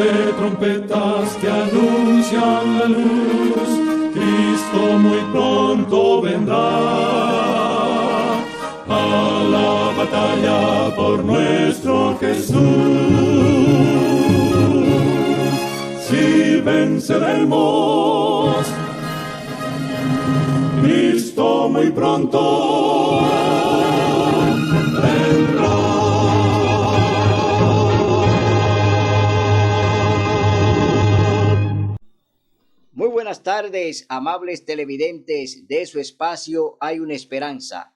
de trompetas que anuncian la luz, Cristo muy pronto vendrá a la batalla por nuestro Jesús. Si venceremos, Cristo muy pronto vendrá. Muy buenas tardes, amables televidentes de su espacio Hay una Esperanza.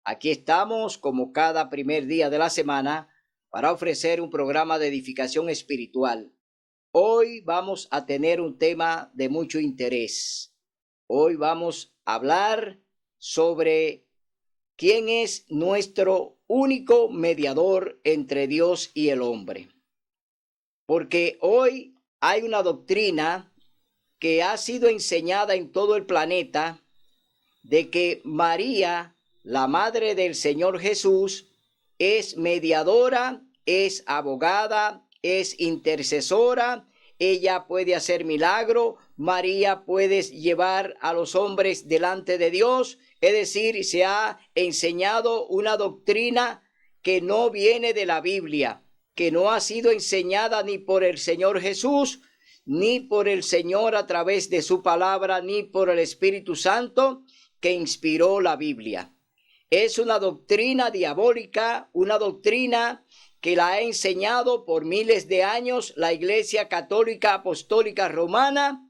Aquí estamos como cada primer día de la semana para ofrecer un programa de edificación espiritual. Hoy vamos a tener un tema de mucho interés. Hoy vamos a hablar sobre quién es nuestro único mediador entre Dios y el hombre. Porque hoy hay una doctrina que ha sido enseñada en todo el planeta de que María, la madre del Señor Jesús, es mediadora, es abogada, es intercesora. Ella puede hacer milagro. María puede llevar a los hombres delante de Dios. Es decir, se ha enseñado una doctrina que no viene de la Biblia, que no ha sido enseñada ni por el Señor Jesús, ni por el Señor a través de su palabra, ni por el Espíritu Santo que inspiró la Biblia. Es una doctrina diabólica, una doctrina que la ha enseñado por miles de años la Iglesia Católica Apostólica Romana,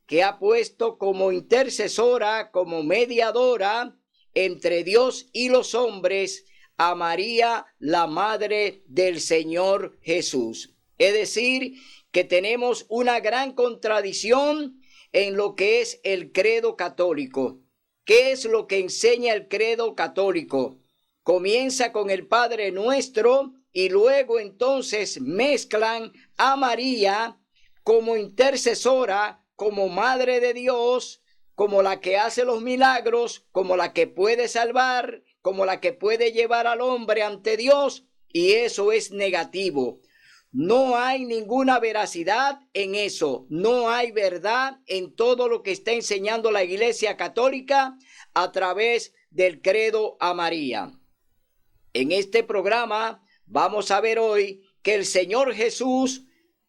que ha puesto como intercesora, como mediadora entre Dios y los hombres a María, la madre del Señor Jesús. Es decir, que tenemos una gran contradicción en lo que es el credo católico. ¿Qué es lo que enseña el credo católico? Comienza con el Padre Nuestro y luego entonces mezclan a María como intercesora, como Madre de Dios, como la que hace los milagros, como la que puede salvar, como la que puede llevar al hombre ante Dios, y eso es negativo. No hay ninguna veracidad en eso, no hay verdad en todo lo que está enseñando la Iglesia Católica a través del credo a María. En este programa vamos a ver hoy que el Señor Jesús,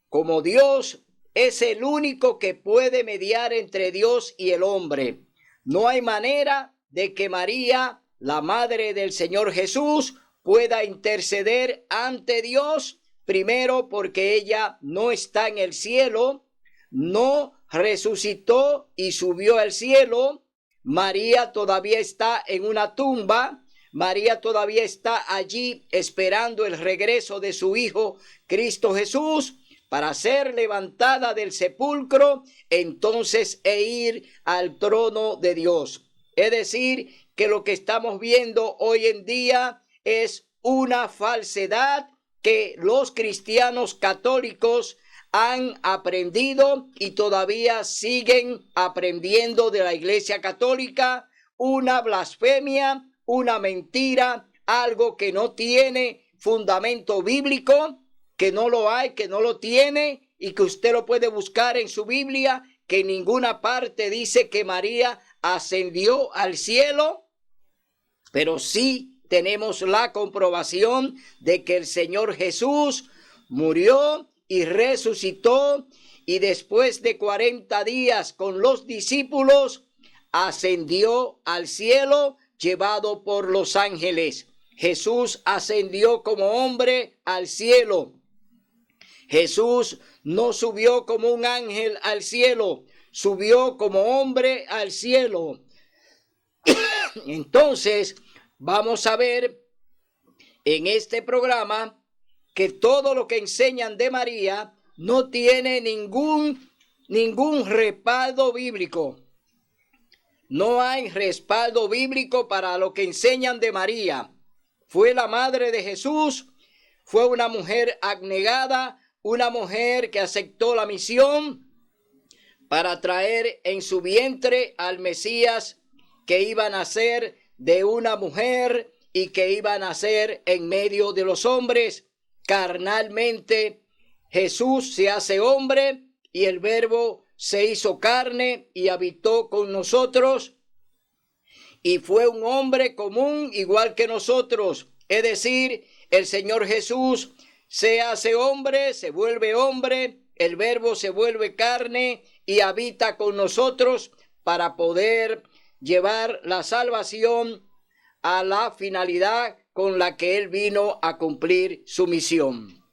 como Dios, es el único que puede mediar entre Dios y el hombre. No hay manera de que María, la madre del Señor Jesús, pueda interceder ante Dios. Primero, porque ella no está en el cielo, no resucitó y subió al cielo. María todavía está en una tumba. María todavía está allí esperando el regreso de su Hijo Cristo Jesús para ser levantada del sepulcro, entonces ir al trono de Dios. Es decir, que lo que estamos viendo hoy en día es una falsedad que los cristianos católicos han aprendido y todavía siguen aprendiendo de la Iglesia Católica, una blasfemia, una mentira, algo que no tiene fundamento bíblico, que no lo hay, que no lo tiene y que usted lo puede buscar en su Biblia, que en ninguna parte dice que María ascendió al cielo, pero sí tenemos la comprobación de que el Señor Jesús murió y resucitó y después de 40 días con los discípulos ascendió al cielo llevado por los ángeles. Jesús ascendió como hombre al cielo. Jesús no subió como un ángel al cielo, subió como hombre al cielo. Entonces, vamos a ver en este programa que todo lo que enseñan de María no tiene ningún respaldo bíblico. No hay respaldo bíblico para lo que enseñan de María. Fue la madre de Jesús, fue una mujer abnegada, una mujer que aceptó la misión para traer en su vientre al Mesías que iba a nacer de una mujer y que iba a nacer en medio de los hombres carnalmente Jesús se hace hombre y el Verbo se hizo carne y habitó con nosotros y fue un hombre común igual que nosotros. Es decir, el Señor Jesús se hace hombre, se vuelve hombre, el Verbo se vuelve carne y habita con nosotros para poder llevar la salvación a la finalidad con la que Él vino a cumplir su misión.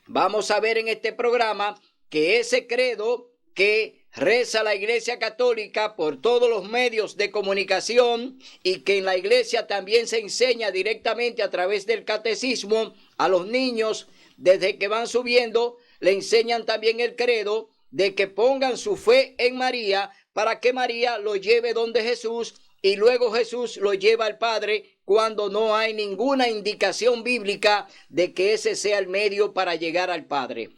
Vamos a ver en este programa que ese credo que reza la Iglesia Católica por todos los medios de comunicación y que en la Iglesia también se enseña directamente a través del catecismo a los niños desde que van subiendo, le enseñan también el credo de que pongan su fe en María para que María lo lleve donde Jesús y luego Jesús lo lleva al Padre cuando no hay ninguna indicación bíblica de que ese sea el medio para llegar al Padre.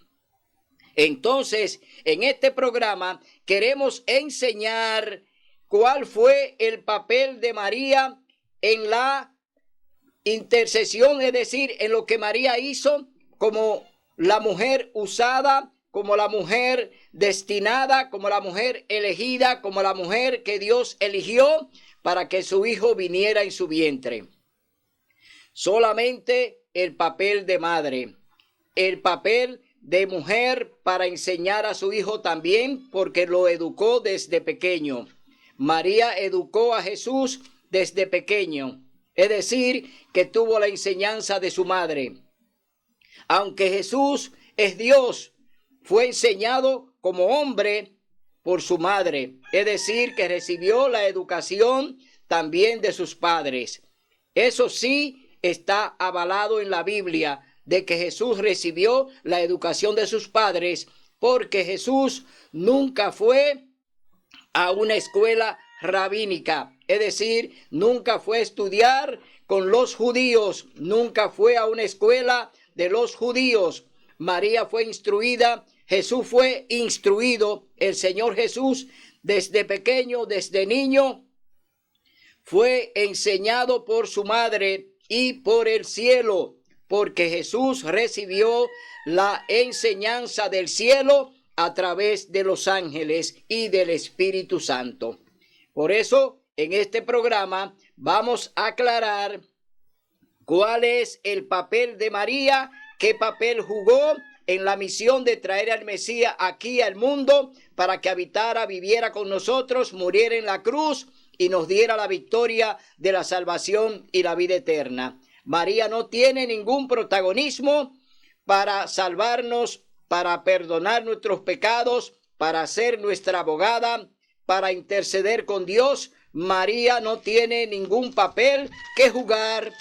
Entonces, en este programa queremos enseñar cuál fue el papel de María en la intercesión, es decir, en lo que María hizo como la mujer usada, como la mujer destinada, como la mujer elegida, como la mujer que Dios eligió para que su hijo viniera en su vientre. Solamente el papel de madre, el papel de mujer para enseñar a su hijo también, porque lo educó desde pequeño. María educó a Jesús desde pequeño, es decir, que tuvo la enseñanza de su madre. Aunque Jesús es Dios, fue enseñado como hombre por su madre, es decir, que recibió la educación también de sus padres. Eso sí está avalado en la Biblia, de que Jesús recibió la educación de sus padres, porque Jesús nunca fue a una escuela rabínica, es decir, nunca fue a estudiar con los judíos, nunca fue a una escuela de los judíos. María fue instruida, Jesús fue instruido, el Señor Jesús desde pequeño, desde niño, fue enseñado por su madre y por el cielo, porque Jesús recibió la enseñanza del cielo a través de los ángeles y del Espíritu Santo. Por eso, en este programa vamos a aclarar cuál es el papel de María, qué papel jugó en la misión de traer al Mesías aquí al mundo para que habitara, viviera con nosotros, muriera en la cruz y nos diera la victoria de la salvación y la vida eterna. María no tiene ningún protagonismo para salvarnos, para perdonar nuestros pecados, para ser nuestra abogada, para interceder con Dios. María no tiene ningún papel que jugar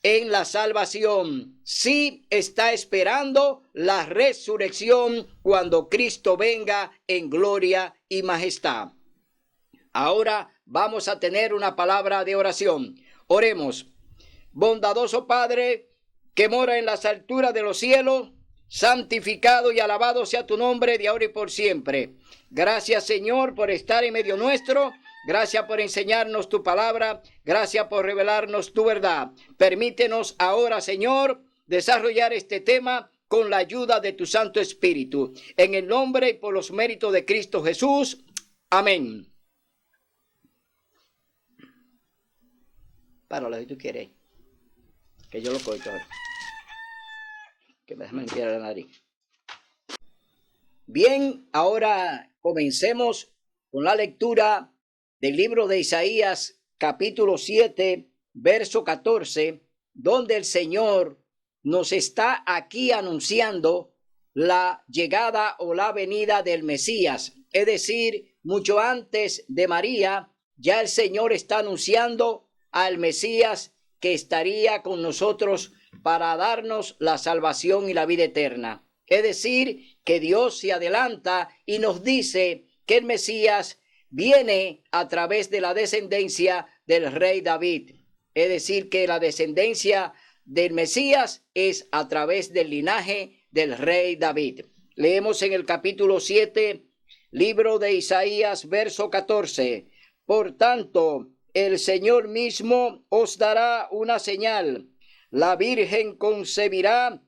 en la salvación. Sí está esperando la resurrección cuando Cristo venga en gloria y majestad. Ahora vamos a tener una palabra de oración. Oremos. Bondadoso Padre, que mora en las alturas de los cielos, santificado y alabado sea tu nombre de ahora y por siempre. Gracias, Señor, por estar en medio nuestro. Gracias por enseñarnos tu palabra. Gracias por revelarnos tu verdad. Permítenos ahora, Señor, desarrollar este tema con la ayuda de tu Santo Espíritu. En el nombre y por los méritos de Cristo Jesús. Amén. Páralo si tú quieres. Que yo lo corto ahora. Que me dejan limpiar la nariz. Bien, ahora comencemos con la lectura del libro de Isaías, capítulo 7, verso 14, donde el Señor nos está aquí anunciando la llegada o la venida del Mesías. Es decir, mucho antes de María, ya el Señor está anunciando al Mesías que estaría con nosotros para darnos la salvación y la vida eterna. Es decir, que Dios se adelanta y nos dice que el Mesías viene a través de la descendencia del rey David. Es decir, que la descendencia del Mesías es a través del linaje del rey David. Leemos en el capítulo 7, libro de Isaías, verso 14. Por tanto, el Señor mismo os dará una señal. La Virgen concebirá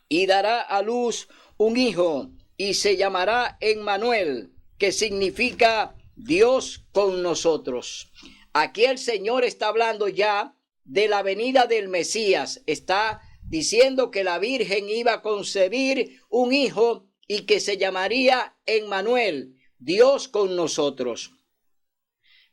y dará a luz un hijo, y se llamará Emmanuel, que significa Dios con nosotros. Aquí el Señor está hablando ya de la venida del Mesías. Está diciendo que la Virgen iba a concebir un hijo y que se llamaría Emmanuel, Dios con nosotros.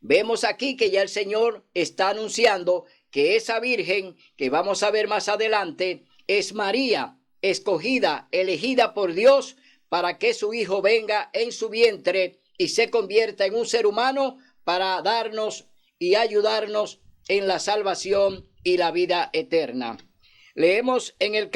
Vemos aquí que ya el Señor está anunciando que esa Virgen, que vamos a ver más adelante, es María, escogida, elegida por Dios para que su hijo venga en su vientre y se convierta en un ser humano para darnos y ayudarnos en la salvación y la vida eterna. Leemos en el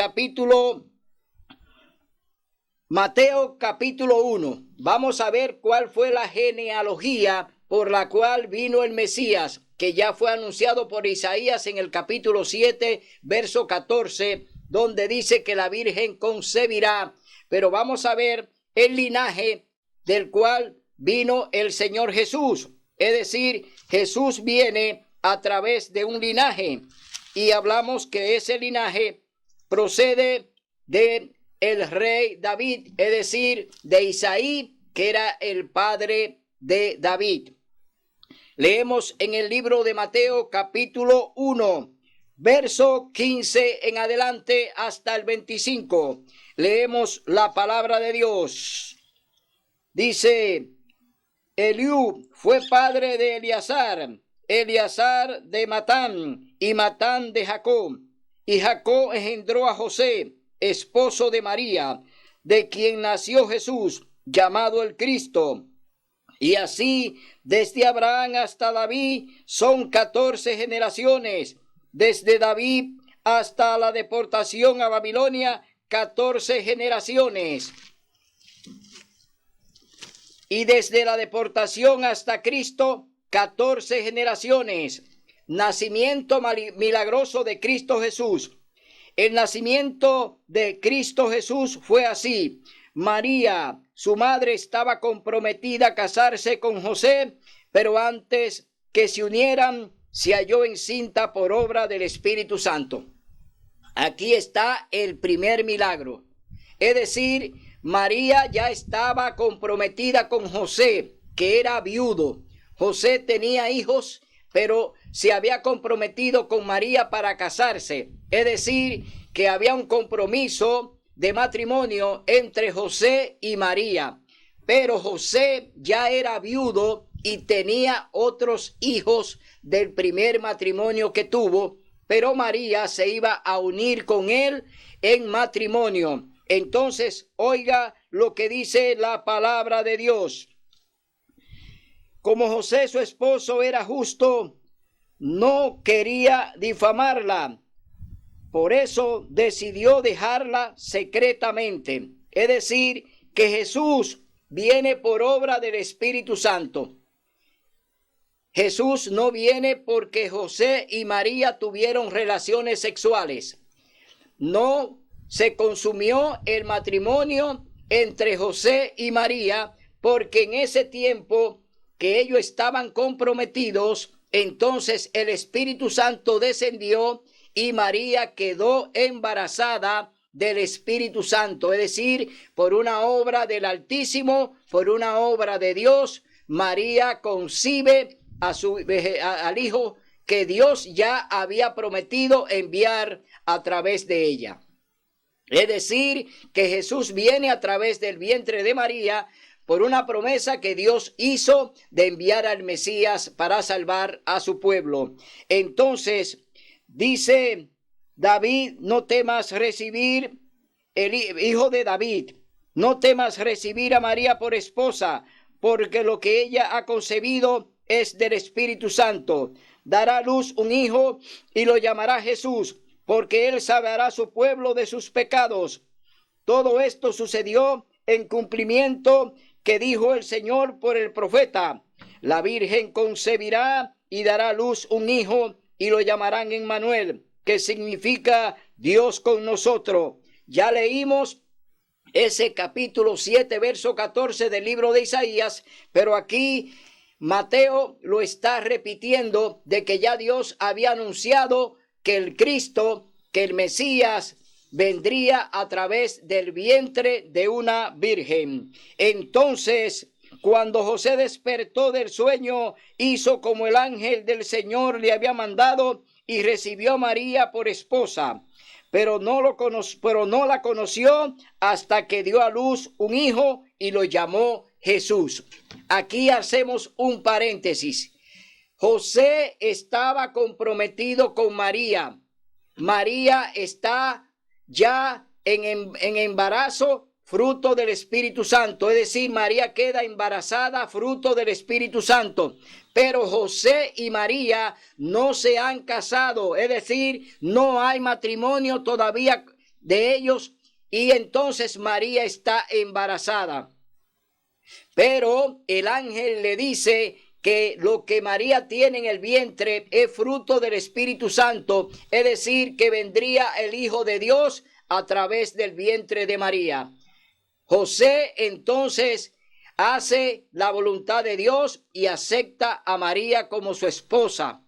Mateo capítulo 1. Vamos a ver cuál fue la genealogía por la cual vino el Mesías, que ya fue anunciado por Isaías en el capítulo 7, verso 14, donde dice que la Virgen concebirá. Pero vamos a ver el linaje del cual vino el Señor Jesús. Es decir, Jesús viene a través de un linaje y hablamos que ese linaje procede de el rey David, es decir, de Isaí, que era el padre de David. Leemos en el libro de Mateo capítulo 1, verso 15 en adelante hasta el 25. Leemos la palabra de Dios. Dice: Eliú fue padre de Eleazar, Eleazar de Matán, y Matán de Jacob. Y Jacob engendró a José, esposo de María, de quien nació Jesús, llamado el Cristo. Y así, desde Abraham hasta David, son 14 generaciones. Desde David hasta la deportación a Babilonia, 14 generaciones. Y desde la deportación hasta Cristo, 14 generaciones. Nacimiento milagroso de Cristo Jesús. El nacimiento de Cristo Jesús fue así. María, su madre, estaba comprometida a casarse con José, pero antes que se unieran, se halló encinta por obra del Espíritu Santo. Aquí está el primer milagro. Es decir, María ya estaba comprometida con José, que era viudo. José tenía hijos, pero se había comprometido con María para casarse. Es decir, que había un compromiso de matrimonio entre José y María. Pero José ya era viudo y tenía otros hijos del primer matrimonio que tuvo, pero María se iba a unir con él en matrimonio. Entonces, oiga lo que dice la palabra de Dios. Como José, su esposo, era justo, no quería difamarla. Por eso decidió dejarla secretamente. Es decir, que Jesús viene por obra del Espíritu Santo. Jesús no viene porque José y María tuvieron relaciones sexuales. No se consumió el matrimonio entre José y María, porque en ese tiempo que ellos estaban comprometidos, entonces el Espíritu Santo descendió y María quedó embarazada del Espíritu Santo. Es decir, por una obra del Altísimo, por una obra de Dios, María concibe al hijo que Dios ya había prometido enviar a través de ella. Es decir, que Jesús viene a través del vientre de María por una promesa que Dios hizo de enviar al Mesías para salvar a su pueblo. Entonces, dice David, no temas recibir, el hijo de David, no temas recibir a María por esposa, porque lo que ella ha concebido es del Espíritu Santo. Dará a luz un hijo y lo llamará Jesús, porque él salvará a su pueblo de sus pecados. Todo esto sucedió en cumplimiento que dijo el Señor por el profeta: la Virgen concebirá y dará a luz un hijo y lo llamarán Emmanuel, que significa Dios con nosotros. Ya leímos ese capítulo 7, verso 14 del libro de Isaías, pero aquí Mateo lo está repitiendo de que ya Dios había anunciado que el Cristo, que el Mesías vendría a través del vientre de una virgen. Entonces, cuando José despertó del sueño, hizo como el ángel del Señor le había mandado y recibió a María por esposa. Pero no la conoció hasta que dio a luz un hijo y lo llamó Jesús. Aquí hacemos un paréntesis. José estaba comprometido con María. María está ya en embarazo, fruto del Espíritu Santo. Es decir, María queda embarazada, fruto del Espíritu Santo. Pero José y María no se han casado. Es decir, no hay matrimonio todavía de ellos. Y entonces María está embarazada. Pero el ángel le dice que lo que María tiene en el vientre es fruto del Espíritu Santo. Es decir, que vendría el Hijo de Dios a través del vientre de María. José entonces hace la voluntad de Dios y acepta a María como su esposa.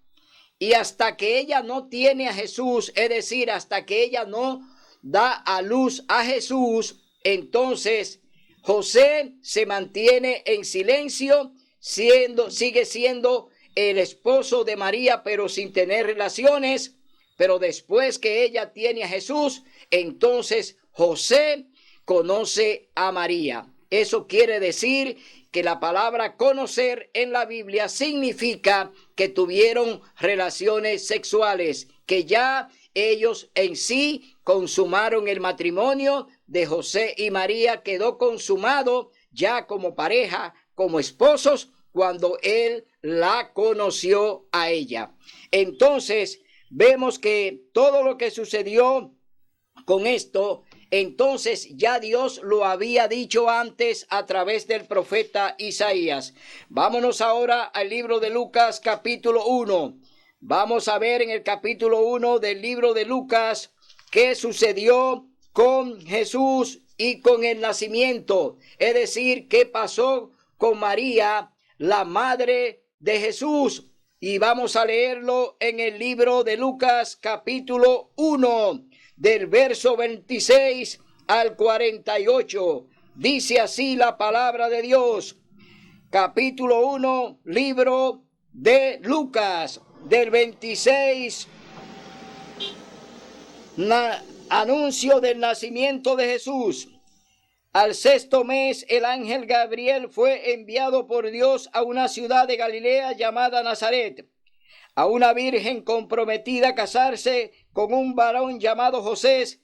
Y hasta que ella no tiene a Jesús, es decir, hasta que ella no da a luz a Jesús, entonces José se mantiene en silencio, sigue siendo el esposo de María, pero sin tener relaciones. Pero después que ella tiene a Jesús, entonces José conoce a María. Eso quiere decir que la palabra conocer en la Biblia significa que tuvieron relaciones sexuales, que ya ellos en sí consumaron el matrimonio de José y María, quedó consumado ya como pareja, como esposos, cuando él la conoció a ella. Entonces, vemos que todo lo que sucedió con esto, entonces ya Dios lo había dicho antes a través del profeta Isaías. Vámonos ahora al libro de Lucas capítulo 1. Vamos a ver en el capítulo 1 del libro de Lucas qué sucedió con Jesús y con el nacimiento. Es decir, qué pasó con María, la madre de Jesús. Y vamos a leerlo en el libro de Lucas capítulo 1. Del verso 26 al 48. Dice así la palabra de Dios. Capítulo 1, libro de Lucas, del 26. Anuncio del nacimiento de Jesús. Al sexto mes, el ángel Gabriel fue enviado por Dios a una ciudad de Galilea llamada Nazaret, a una virgen comprometida a casarse con un varón llamado José,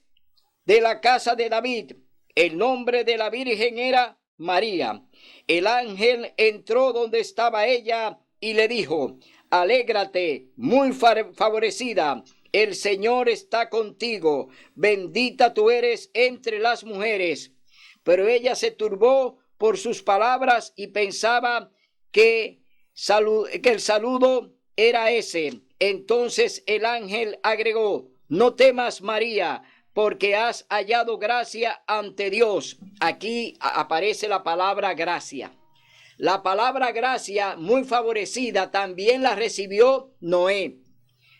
de la casa de David. El nombre de la virgen era María. El ángel entró donde estaba ella y le dijo: alégrate, muy favorecida, el Señor está contigo, bendita tú eres entre las mujeres. Pero ella se turbó por sus palabras y pensaba que el saludo era ese. Entonces el ángel agregó: no temas, María, porque has hallado gracia ante Dios. Aquí aparece la palabra gracia. La palabra gracia, muy favorecida, también la recibió Noé.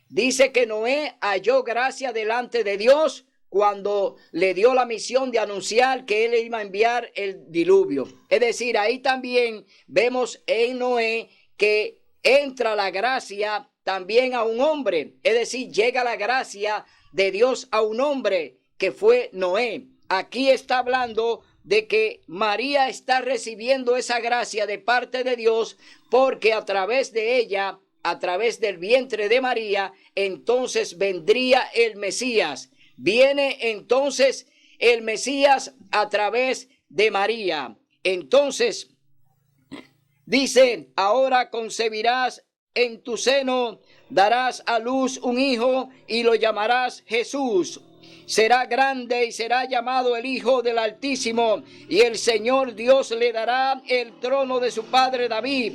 Dice que Noé halló gracia delante de Dios cuando le dio la misión de anunciar que él iba a enviar el diluvio. Es decir, ahí también vemos en Noé que entra la gracia también a un hombre. Es decir, llega la gracia de Dios a un hombre que fue Noé. Aquí está hablando de que María está recibiendo esa gracia de parte de Dios, porque a través de ella, a través del vientre de María, entonces vendría el Mesías. Viene entonces el Mesías a través de María. Entonces, dice: ahora concebirás en tu seno, darás a luz un hijo y lo llamarás Jesús. Será grande y será llamado el Hijo del Altísimo, y el Señor Dios le dará el trono de su padre David.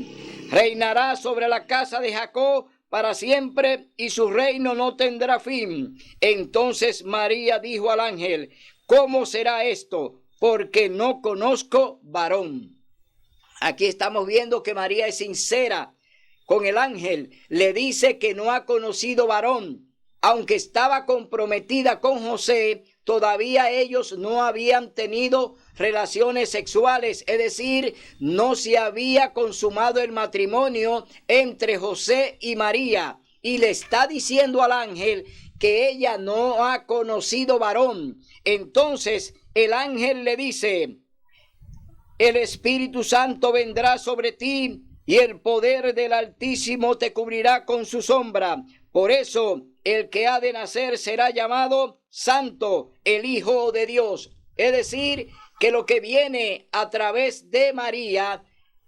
Reinará sobre la casa de Jacob para siempre, y su reino no tendrá fin. Entonces María dijo al ángel: ¿cómo será esto? Porque no conozco varón. Aquí estamos viendo que María es sincera con el ángel. Le dice que no ha conocido varón. Aunque estaba comprometida con José, todavía ellos no habían tenido relaciones sexuales, es decir, no se había consumado el matrimonio entre José y María. Y le está diciendo al ángel que ella no ha conocido varón. Entonces el ángel le dice: el Espíritu Santo vendrá sobre ti y el poder del Altísimo te cubrirá con su sombra. Por eso el que ha de nacer será llamado Santo, el Hijo de Dios. Es decir, que lo que viene a través de María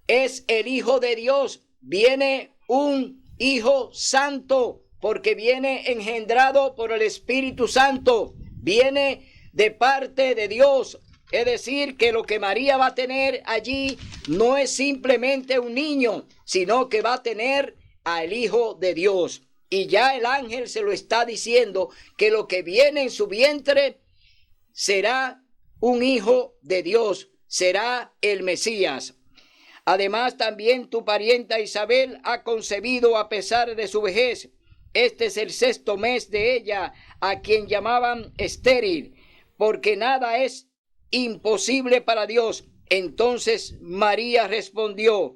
es el Hijo de Dios. Viene un Hijo Santo porque viene engendrado por el Espíritu Santo. Viene de parte de Dios. Es decir, que lo que María va a tener allí no es simplemente un niño, sino que va a tener al Hijo de Dios. Y ya el ángel se lo está diciendo, que lo que viene en su vientre será un Hijo de Dios, será el Mesías. Además, también tu parienta Isabel ha concebido a pesar de su vejez. Este es el 6º mes de ella, a quien llamaban estéril, porque nada es imposible para Dios. Entonces María respondió: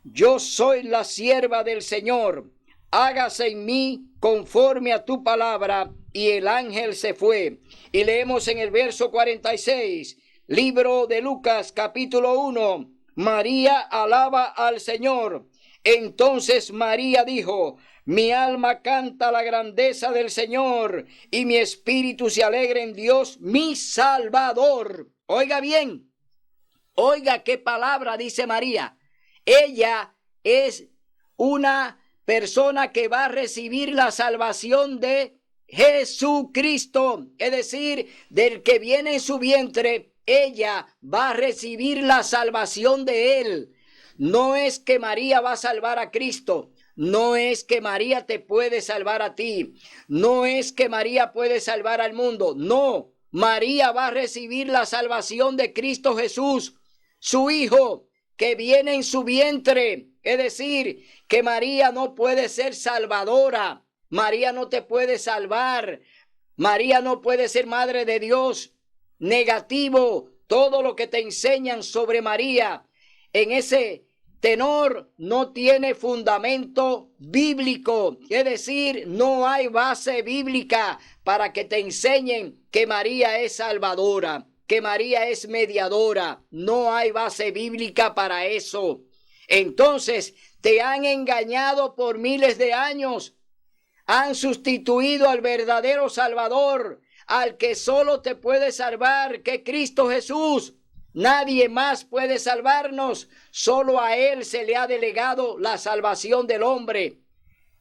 yo soy la sierva del Señor, hágase en mí conforme a tu palabra. Y el ángel se fue. Y leemos en el verso 46, libro de Lucas, capítulo 1. María alaba al Señor. Entonces María dijo: mi alma canta la grandeza del Señor, y mi espíritu se alegra en Dios, mi Salvador. Oiga bien, oiga qué palabra dice María. Ella es una persona que va a recibir la salvación de Jesucristo, es decir, del que viene en su vientre. Ella va a recibir la salvación de él. No es que María va a salvar a Cristo. No es que María te puede salvar a ti. No es que María puede salvar al mundo. No, María va a recibir la salvación de Cristo Jesús, su Hijo, que viene en su vientre. Es decir, que María no puede ser salvadora. María no te puede salvar. María no puede ser madre de Dios. Negativo, todo lo que te enseñan sobre María en ese tenor no tiene fundamento bíblico. Es decir, no hay base bíblica para que te enseñen que María es salvadora, que María es mediadora. No hay base bíblica para eso. Entonces, te han engañado por miles de años. Han sustituido al verdadero Salvador, al que solo te puede salvar, que Cristo Jesús. Nadie más puede salvarnos. Solo a Él se le ha delegado la salvación del hombre.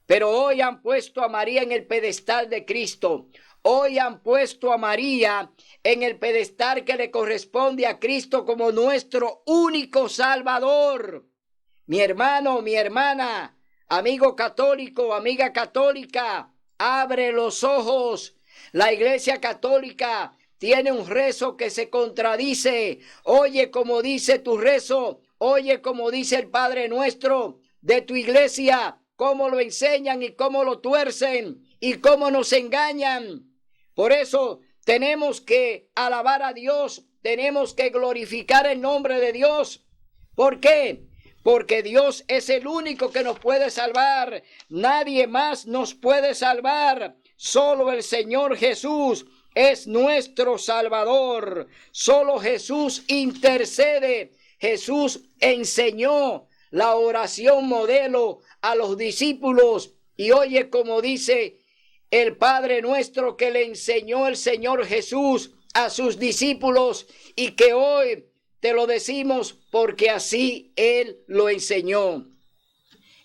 Pero hoy han puesto a María en el pedestal de Cristo. Hoy han puesto a María en el pedestal que le corresponde a Cristo como nuestro único Salvador. Mi hermano, mi hermana, amigo católico, amiga católica, abre los ojos. La Iglesia Católica tiene un rezo que se contradice. Oye como dice tu rezo, oye como dice el Padre Nuestro de tu iglesia, cómo lo enseñan y cómo lo tuercen y cómo nos engañan. Por eso tenemos que alabar a Dios, tenemos que glorificar el nombre de Dios. ¿Por qué? Porque Dios es el único que nos puede salvar. Nadie más nos puede salvar. Solo el Señor Jesús es nuestro Salvador. Solo Jesús intercede. Jesús enseñó la oración modelo a los discípulos. Y oye como dice el Padre Nuestro que le enseñó el Señor Jesús a sus discípulos y que hoy te lo decimos porque así Él lo enseñó.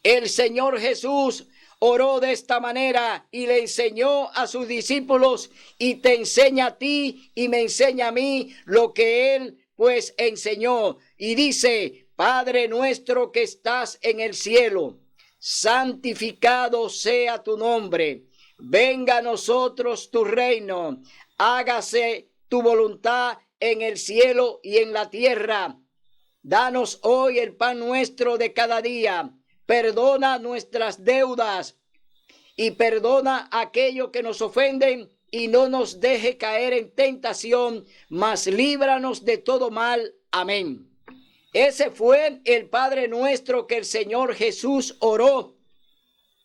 El Señor Jesús oró de esta manera y le enseñó a sus discípulos y te enseña a ti y me enseña a mí lo que Él pues enseñó. Y dice: Padre nuestro que estás en el cielo, santificado sea tu nombre. Venga a nosotros tu reino. Hágase tu voluntad en el cielo y en la tierra. Danos hoy el pan nuestro de cada día. Perdona nuestras deudas y perdona a aquellos que nos ofenden y no nos deje caer en tentación, mas líbranos de todo mal. Amén. Ese fue el Padre Nuestro que el Señor Jesús oró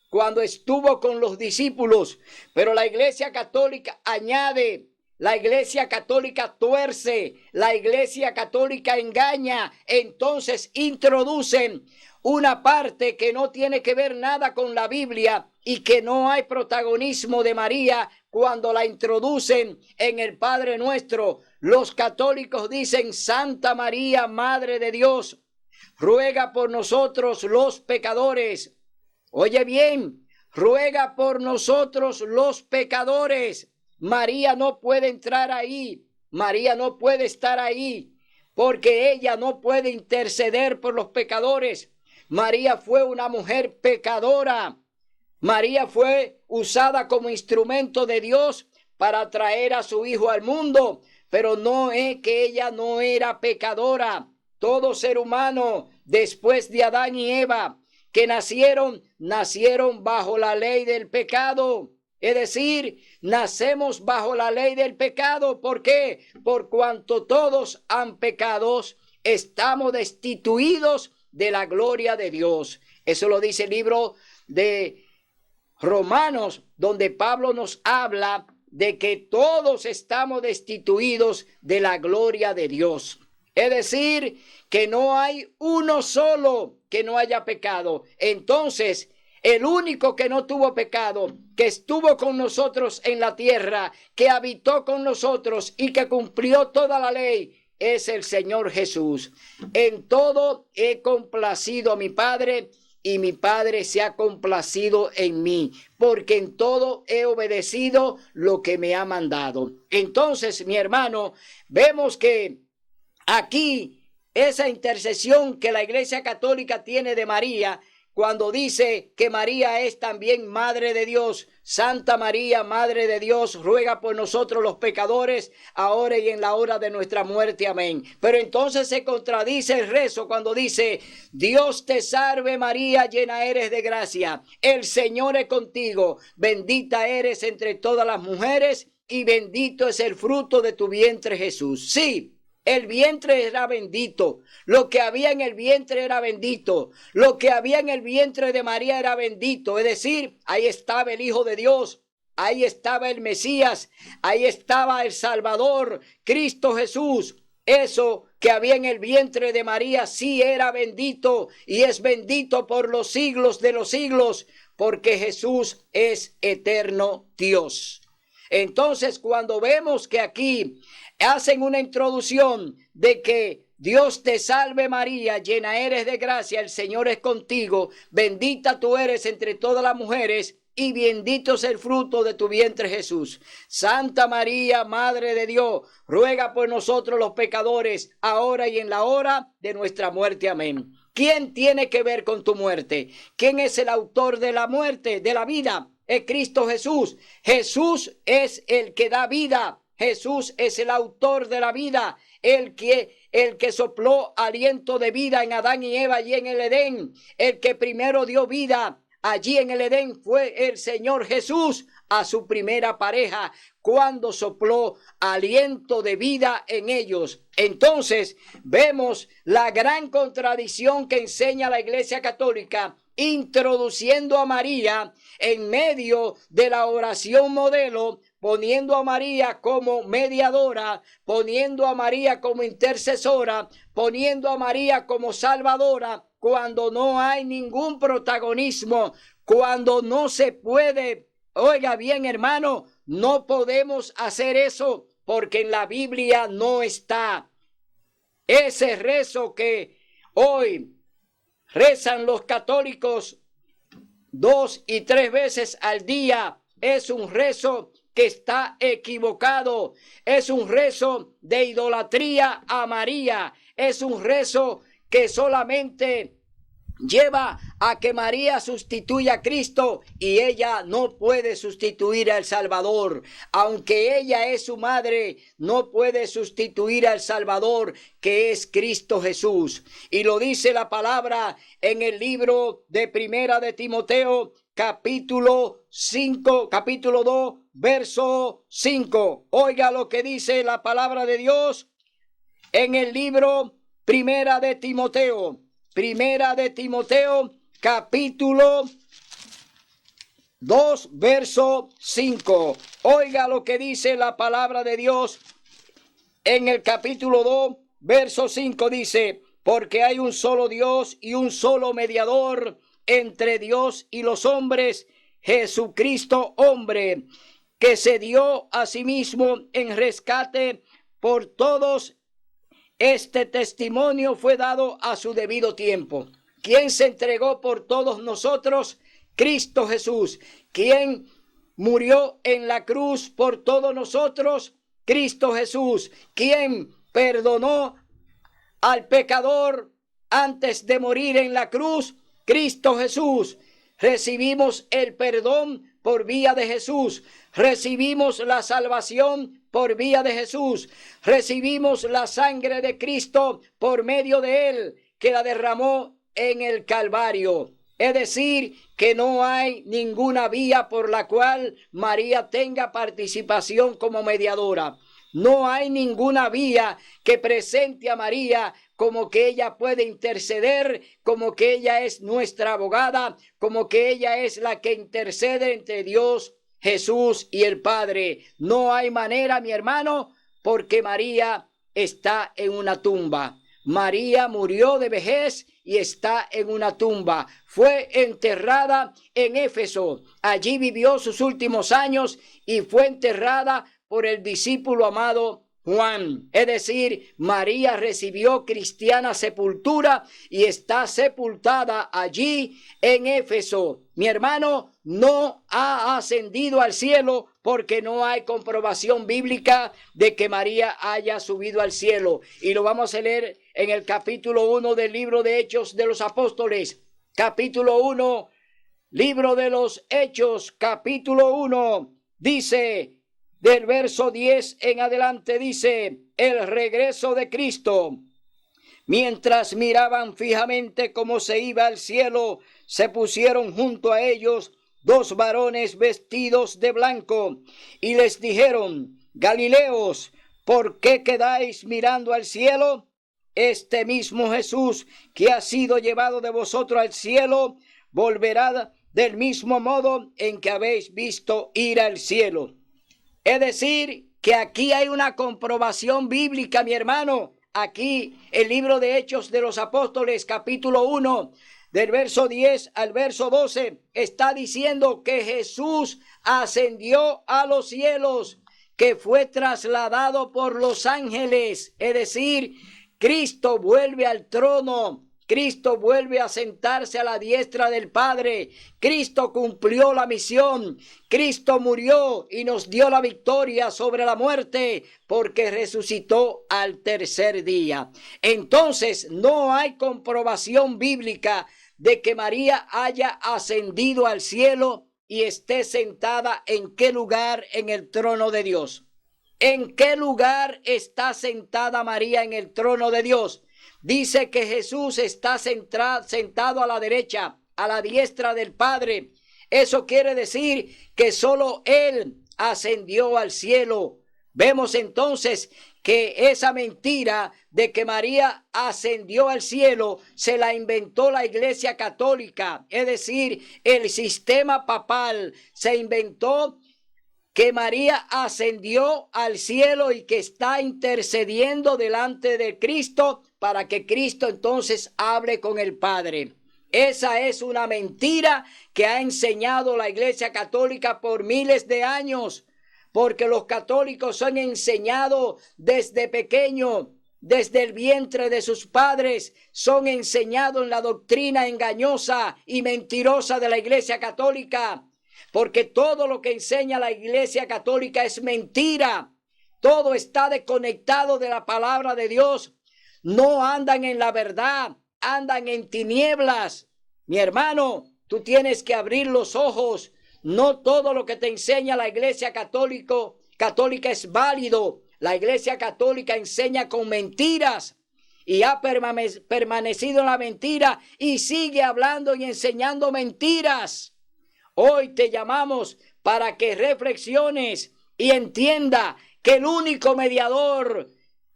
cuando estuvo con los discípulos. Pero la Iglesia Católica añade, la Iglesia Católica tuerce, la Iglesia Católica engaña. Entonces introducen una parte que no tiene que ver nada con la Biblia y que no hay protagonismo de María cuando la introducen en el Padre Nuestro. Los católicos dicen: Santa María, Madre de Dios, ruega por nosotros los pecadores. Oye bien, ruega por nosotros los pecadores. María no puede entrar ahí, María no puede estar ahí, porque ella no puede interceder por los pecadores. María fue una mujer pecadora. María fue usada como instrumento de Dios para traer a su Hijo al mundo, pero no es que ella no era pecadora. Todo ser humano después de Adán y Eva que nacieron bajo la ley del pecado. Es decir, nacemos bajo la ley del pecado. ¿Por qué? Por cuanto todos han pecado, estamos destituidos de la gloria de Dios. Eso lo dice el libro de Romanos, donde Pablo nos habla de que todos estamos destituidos de la gloria de Dios. Es decir, que no hay uno solo que no haya pecado. Entonces, el único que no tuvo pecado, que estuvo con nosotros en la tierra, que habitó con nosotros y que cumplió toda la ley, es el Señor Jesús. En todo he complacido a mi Padre y mi Padre se ha complacido en mí, porque en todo he obedecido lo que me ha mandado. Entonces, mi hermano, vemos que aquí esa intercesión que la Iglesia Católica tiene de María, cuando dice que María es también Madre de Dios, Santa María, Madre de Dios, ruega por nosotros los pecadores, ahora y en la hora de nuestra muerte. Amén. Pero entonces se contradice el rezo cuando dice: Dios te salve María, llena eres de gracia, el Señor es contigo, bendita eres entre todas las mujeres y bendito es el fruto de tu vientre Jesús. Sí, el vientre era bendito, lo que había en el vientre era bendito, lo que había en el vientre de María era bendito, es decir, ahí estaba el Hijo de Dios, ahí estaba el Mesías, ahí estaba el Salvador, Cristo Jesús. Eso que había en el vientre de María sí era bendito y es bendito por los siglos de los siglos, porque Jesús es eterno Dios. Entonces, cuando vemos que aquí hacen una introducción de que Dios te salve María, llena eres de gracia, el Señor es contigo, bendita tú eres entre todas las mujeres y bendito es el fruto de tu vientre Jesús. Santa María, Madre de Dios, ruega por nosotros los pecadores, ahora y en la hora de nuestra muerte. Amén. ¿Quién tiene que ver con tu muerte? ¿Quién es el autor de la muerte, de la vida? Es Cristo Jesús. Jesús es el que da vida. Jesús es el autor de la vida, el que sopló aliento de vida en Adán y Eva allí en el Edén, el que primero dio vida allí en el Edén fue el Señor Jesús a su primera pareja cuando sopló aliento de vida en ellos. Entonces vemos la gran contradicción que enseña la Iglesia Católica, introduciendo a María en medio de la oración modelo, poniendo a María como mediadora, poniendo a María como intercesora, poniendo a María como salvadora, cuando no hay ningún protagonismo, cuando no se puede. Oiga bien, hermano, no podemos hacer eso porque en la Biblia no está. Ese rezo que hoy rezan los católicos 2 y 3 veces al día es un rezo que está equivocado, es un rezo de idolatría a María, es un rezo que solamente lleva a que María sustituya a Cristo y ella no puede sustituir al Salvador. Aunque ella es su madre, no puede sustituir al Salvador, que es Cristo Jesús. Y lo dice la palabra en el libro de Primera de Timoteo, capítulo 2, verso 5. Oiga lo que dice la palabra de Dios en el libro Primera de Timoteo, capítulo 2, verso 5. Oiga lo que dice la palabra de Dios en el capítulo 2, verso 5. Dice: porque hay un solo Dios y un solo mediador entre Dios y los hombres, Jesucristo hombre, que se dio a sí mismo en rescate por todos. Este testimonio fue dado a su debido tiempo. ¿Quién se entregó por todos nosotros? Cristo Jesús. ¿Quién murió en la cruz por todos nosotros? Cristo Jesús. ¿Quién perdonó al pecador antes de morir en la cruz? Cristo Jesús. Recibimos el perdón por vía de Jesús. Recibimos la salvación por vía de Jesús. Recibimos la sangre de Cristo por medio de él, que la derramó en el Calvario. Es decir, que no hay ninguna vía por la cual María tenga participación como mediadora. No hay ninguna vía que presente a María como que ella puede interceder, como que ella es nuestra abogada, como que ella es la que intercede entre Dios, Jesús y el Padre. No hay manera, mi hermano, porque María está en una tumba. María murió de vejez y está en una tumba. Fue enterrada en Éfeso. Allí vivió sus últimos años y fue enterrada por el discípulo amado Juan. Es decir, María recibió cristiana sepultura y está sepultada allí en Éfeso. Mi hermano, no ha ascendido al cielo porque no hay comprobación bíblica de que María haya subido al cielo. Y lo vamos a leer en el capítulo 1 del libro de Hechos de los Apóstoles. Capítulo 1, libro de los Hechos, capítulo 1, dice, del verso 10 en adelante, dice: el regreso de Cristo. Mientras miraban fijamente cómo se iba al cielo, se pusieron junto a ellos dos varones vestidos de blanco y les dijeron: Galileos, ¿por qué quedáis mirando al cielo? Este mismo Jesús que ha sido llevado de vosotros al cielo, volverá del mismo modo en que habéis visto ir al cielo. Es decir, que aquí hay una comprobación bíblica, mi hermano. Aquí el libro de Hechos de los Apóstoles, capítulo 1, del verso 10 al verso 12, está diciendo que Jesús ascendió a los cielos, que fue trasladado por los ángeles. Es decir, Cristo vuelve al trono. Cristo vuelve a sentarse a la diestra del Padre. Cristo cumplió la misión. Cristo murió y nos dio la victoria sobre la muerte porque resucitó al tercer día. Entonces, no hay comprobación bíblica de que María haya ascendido al cielo y esté sentada en qué lugar en el trono de Dios. ¿En qué lugar está sentada María en el trono de Dios? Dice que Jesús está sentado a la derecha, a la diestra del Padre. Eso quiere decir que solo Él ascendió al cielo. Vemos entonces que esa mentira de que María ascendió al cielo se la inventó la Iglesia Católica. Es decir, el sistema papal se inventó que María ascendió al cielo y que está intercediendo delante de Cristo para que Cristo entonces hable con el Padre. Esa es una mentira que ha enseñado la Iglesia Católica por miles de años, porque los católicos han enseñado desde pequeño, desde el vientre de sus padres, son enseñados en la doctrina engañosa y mentirosa de la Iglesia Católica. Porque todo lo que enseña la Iglesia Católica es mentira. Todo está desconectado de la palabra de Dios. No andan en la verdad, andan en tinieblas. Mi hermano, tú tienes que abrir los ojos. No todo lo que te enseña la Iglesia católica es válido. La Iglesia Católica enseña con mentiras y ha permanecido en la mentira y sigue hablando y enseñando mentiras. Hoy te llamamos para que reflexiones y entienda que el único mediador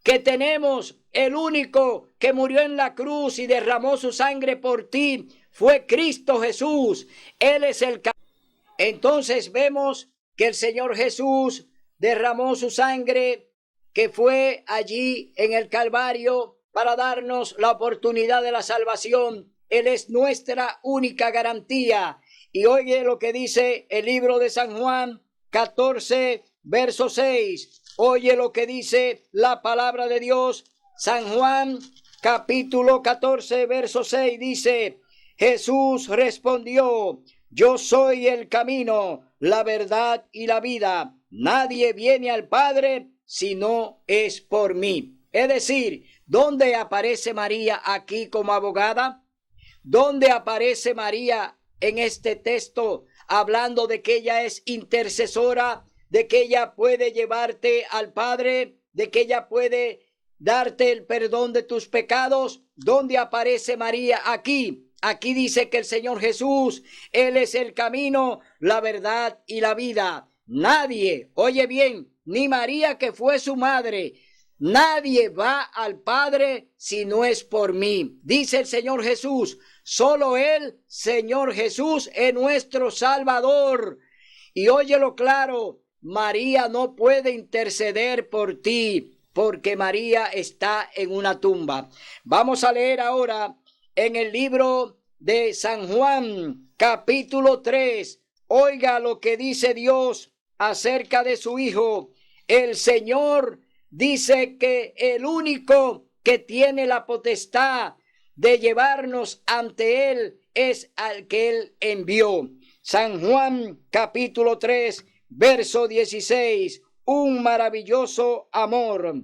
que tenemos, el único que murió en la cruz y derramó su sangre por ti, fue Cristo Jesús. Él es el camino. Entonces vemos que el Señor Jesús derramó su sangre, que fue allí en el Calvario para darnos la oportunidad de la salvación. Él es nuestra única garantía. Y oye lo que dice el libro de San Juan 14, verso 6. Oye lo que dice la palabra de Dios. San Juan capítulo 14, verso 6 dice: Jesús respondió: yo soy el camino, la verdad y la vida. Nadie viene al Padre si no es por mí. Es decir, ¿dónde aparece María aquí como abogada? ¿Dónde aparece María en este texto hablando de que ella es intercesora, de que ella puede llevarte al Padre, de que ella puede darte el perdón de tus pecados? ¿Dónde aparece María aquí? Aquí dice que el Señor Jesús, Él es el camino, la verdad y la vida. Nadie, oye bien, ni María que fue su madre, nadie va al Padre si no es por mí. Dice el Señor Jesús, solo Él, Señor Jesús, es nuestro Salvador. Y óyelo claro, María no puede interceder por ti, porque María está en una tumba. Vamos a leer ahora en el libro de San Juan, capítulo 3. Oiga lo que dice Dios acerca de su Hijo. El Señor dice que el único que tiene la potestad de llevarnos ante Él es al que Él envió. San Juan, capítulo 3, verso 16. Un maravilloso amor.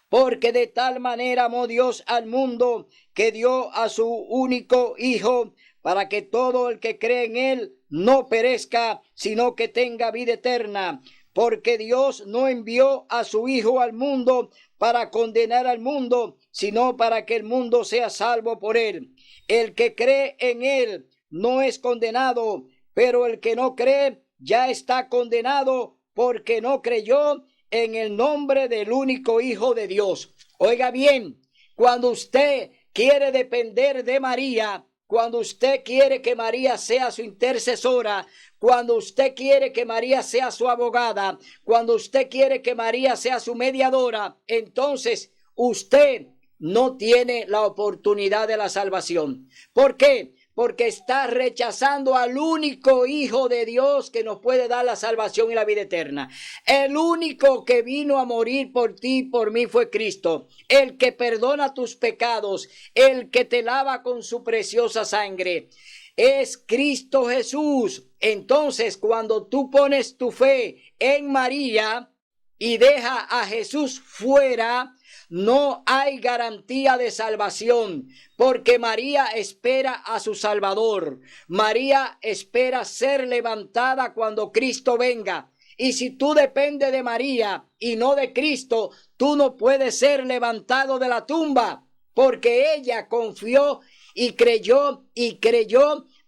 Porque de tal manera amó Dios al mundo que dio a su único Hijo, para que todo el que cree en Él no perezca, sino que tenga vida eterna. Porque Dios no envió a su Hijo al mundo para condenar al mundo, sino para que el mundo sea salvo por Él. El que cree en Él no es condenado, pero el que no cree ya está condenado, porque no creyó en el nombre del único Hijo de Dios. Oiga bien, cuando usted quiere depender de María, cuando usted quiere que María sea su intercesora, cuando usted quiere que María sea su abogada, cuando usted quiere que María sea su mediadora, entonces usted no tiene la oportunidad de la salvación. ¿Por qué? Porque está rechazando al único Hijo de Dios que nos puede dar la salvación y la vida eterna. El único que vino a morir por ti y por mí fue Cristo, el que perdona tus pecados, el que te lava con su preciosa sangre. Es Cristo Jesús. Entonces, cuando tú pones tu fe en María y deja a Jesús fuera, no hay garantía de salvación, porque María espera a su Salvador. María espera ser levantada cuando Cristo venga. Y si tú dependes de María y no de Cristo, tú no puedes ser levantado de la tumba, porque ella confió y creyó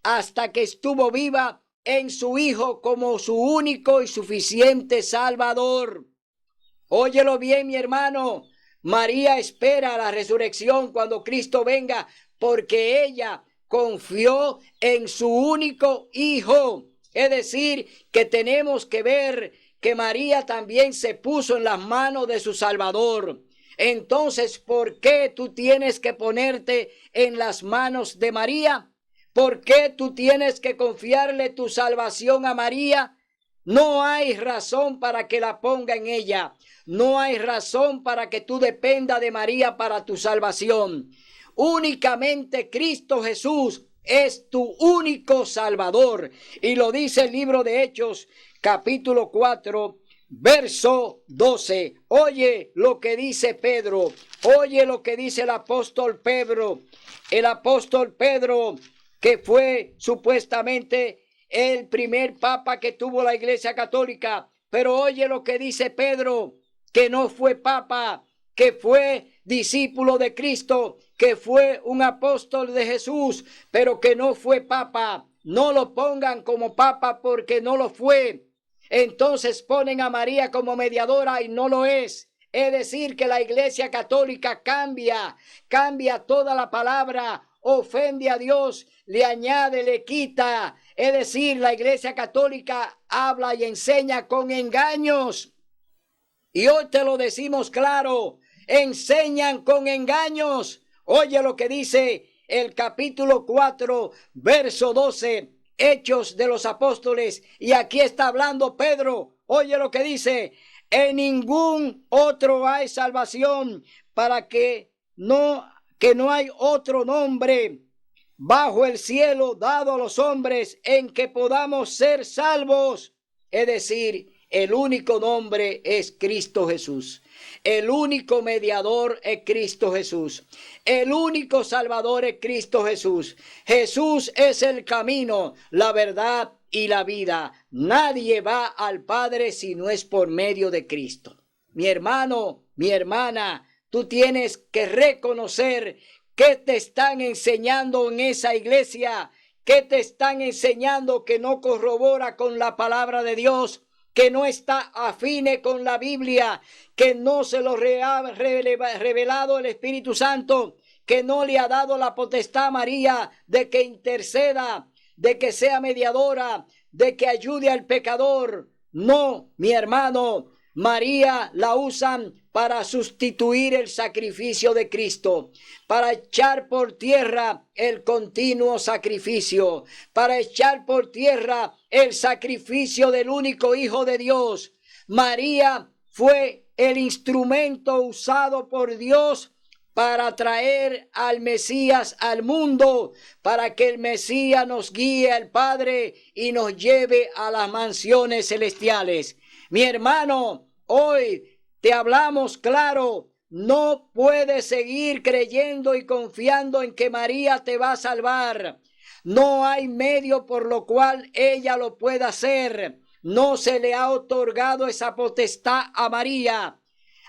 hasta que estuvo viva en su Hijo como su único y suficiente Salvador. Óyelo bien, mi hermano. María espera la resurrección cuando Cristo venga, porque ella confió en su único Hijo. Es decir, que tenemos que ver que María también se puso en las manos de su Salvador. Entonces, ¿por qué tú tienes que ponerte en las manos de María? ¿Por qué tú tienes que confiarle tu salvación a María? No hay razón para que la ponga en ella. No hay razón para que tú dependas de María para tu salvación. Únicamente Cristo Jesús es tu único Salvador. Y lo dice el libro de Hechos, capítulo 4, verso 12. Oye lo que dice Pedro. Oye lo que dice el apóstol Pedro. El apóstol Pedro, que fue supuestamente el primer papa que tuvo la Iglesia Católica. Pero oye lo que dice Pedro, que no fue papa, que fue discípulo de Cristo, que fue un apóstol de Jesús, pero que no fue papa. no lo pongan como papa porque no lo fue. Entonces ponen a María como mediadora y no lo es. Es decir, que la Iglesia Católica cambia toda la palabra, ofende a Dios, le añade, le quita. Es decir, la Iglesia Católica habla y enseña con engaños. Y hoy te lo decimos claro, enseñan con engaños. Oye lo que dice el capítulo 4, verso 12, Hechos de los Apóstoles. Y aquí está hablando Pedro. Oye lo que dice: en ningún otro hay salvación, para que no hay otro nombre bajo el cielo dado a los hombres en que podamos ser salvos. Es decir, el único nombre es Cristo Jesús. El único mediador es Cristo Jesús. El único salvador es Cristo Jesús. Jesús es el camino, la verdad y la vida. Nadie va al Padre si no es por medio de Cristo. Mi hermano, mi hermana, tú tienes que reconocer qué te están enseñando en esa iglesia, qué te están enseñando que no corrobora con la palabra de Dios, que no está afine con la Biblia, que no se lo ha revelado el Espíritu Santo, que no le ha dado la potestad a María de que interceda, de que sea mediadora, de que ayude al pecador. No, mi hermano, María la usan para sustituir el sacrificio de Cristo, para echar por tierra el continuo sacrificio, para echar por tierra el sacrificio del único Hijo de Dios. María fue el instrumento usado por Dios para traer al Mesías al mundo, para que el Mesías nos guíe al Padre y nos lleve a las mansiones celestiales. Mi hermano, hoy te hablamos claro, no puedes seguir creyendo y confiando en que María te va a salvar. No hay medio por lo cual ella lo pueda hacer. No se le ha otorgado esa potestad a María.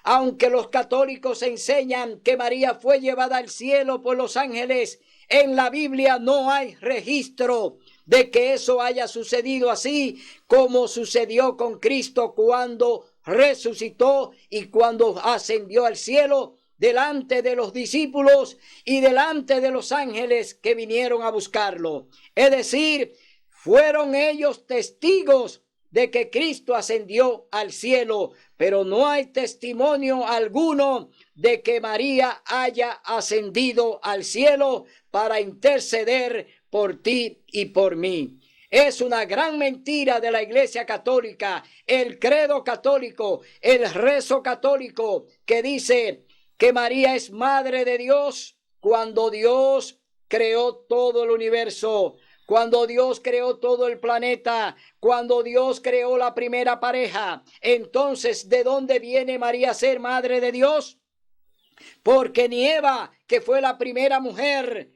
Aunque los católicos enseñan que María fue llevada al cielo por los ángeles, en la Biblia no hay registro de que eso haya sucedido así como sucedió con Cristo cuando resucitó y cuando ascendió al cielo delante de los discípulos y delante de los ángeles que vinieron a buscarlo. Es decir, fueron ellos testigos de que Cristo ascendió al cielo, pero no hay testimonio alguno de que María haya ascendido al cielo para interceder por ti y por mí. Es una gran mentira de la Iglesia Católica, el credo católico, el rezo católico que dice que María es madre de Dios cuando Dios creó todo el universo, cuando Dios creó todo el planeta, cuando Dios creó la primera pareja. Entonces, ¿de dónde viene María a ser madre de Dios? Porque ni Eva, que fue la primera mujer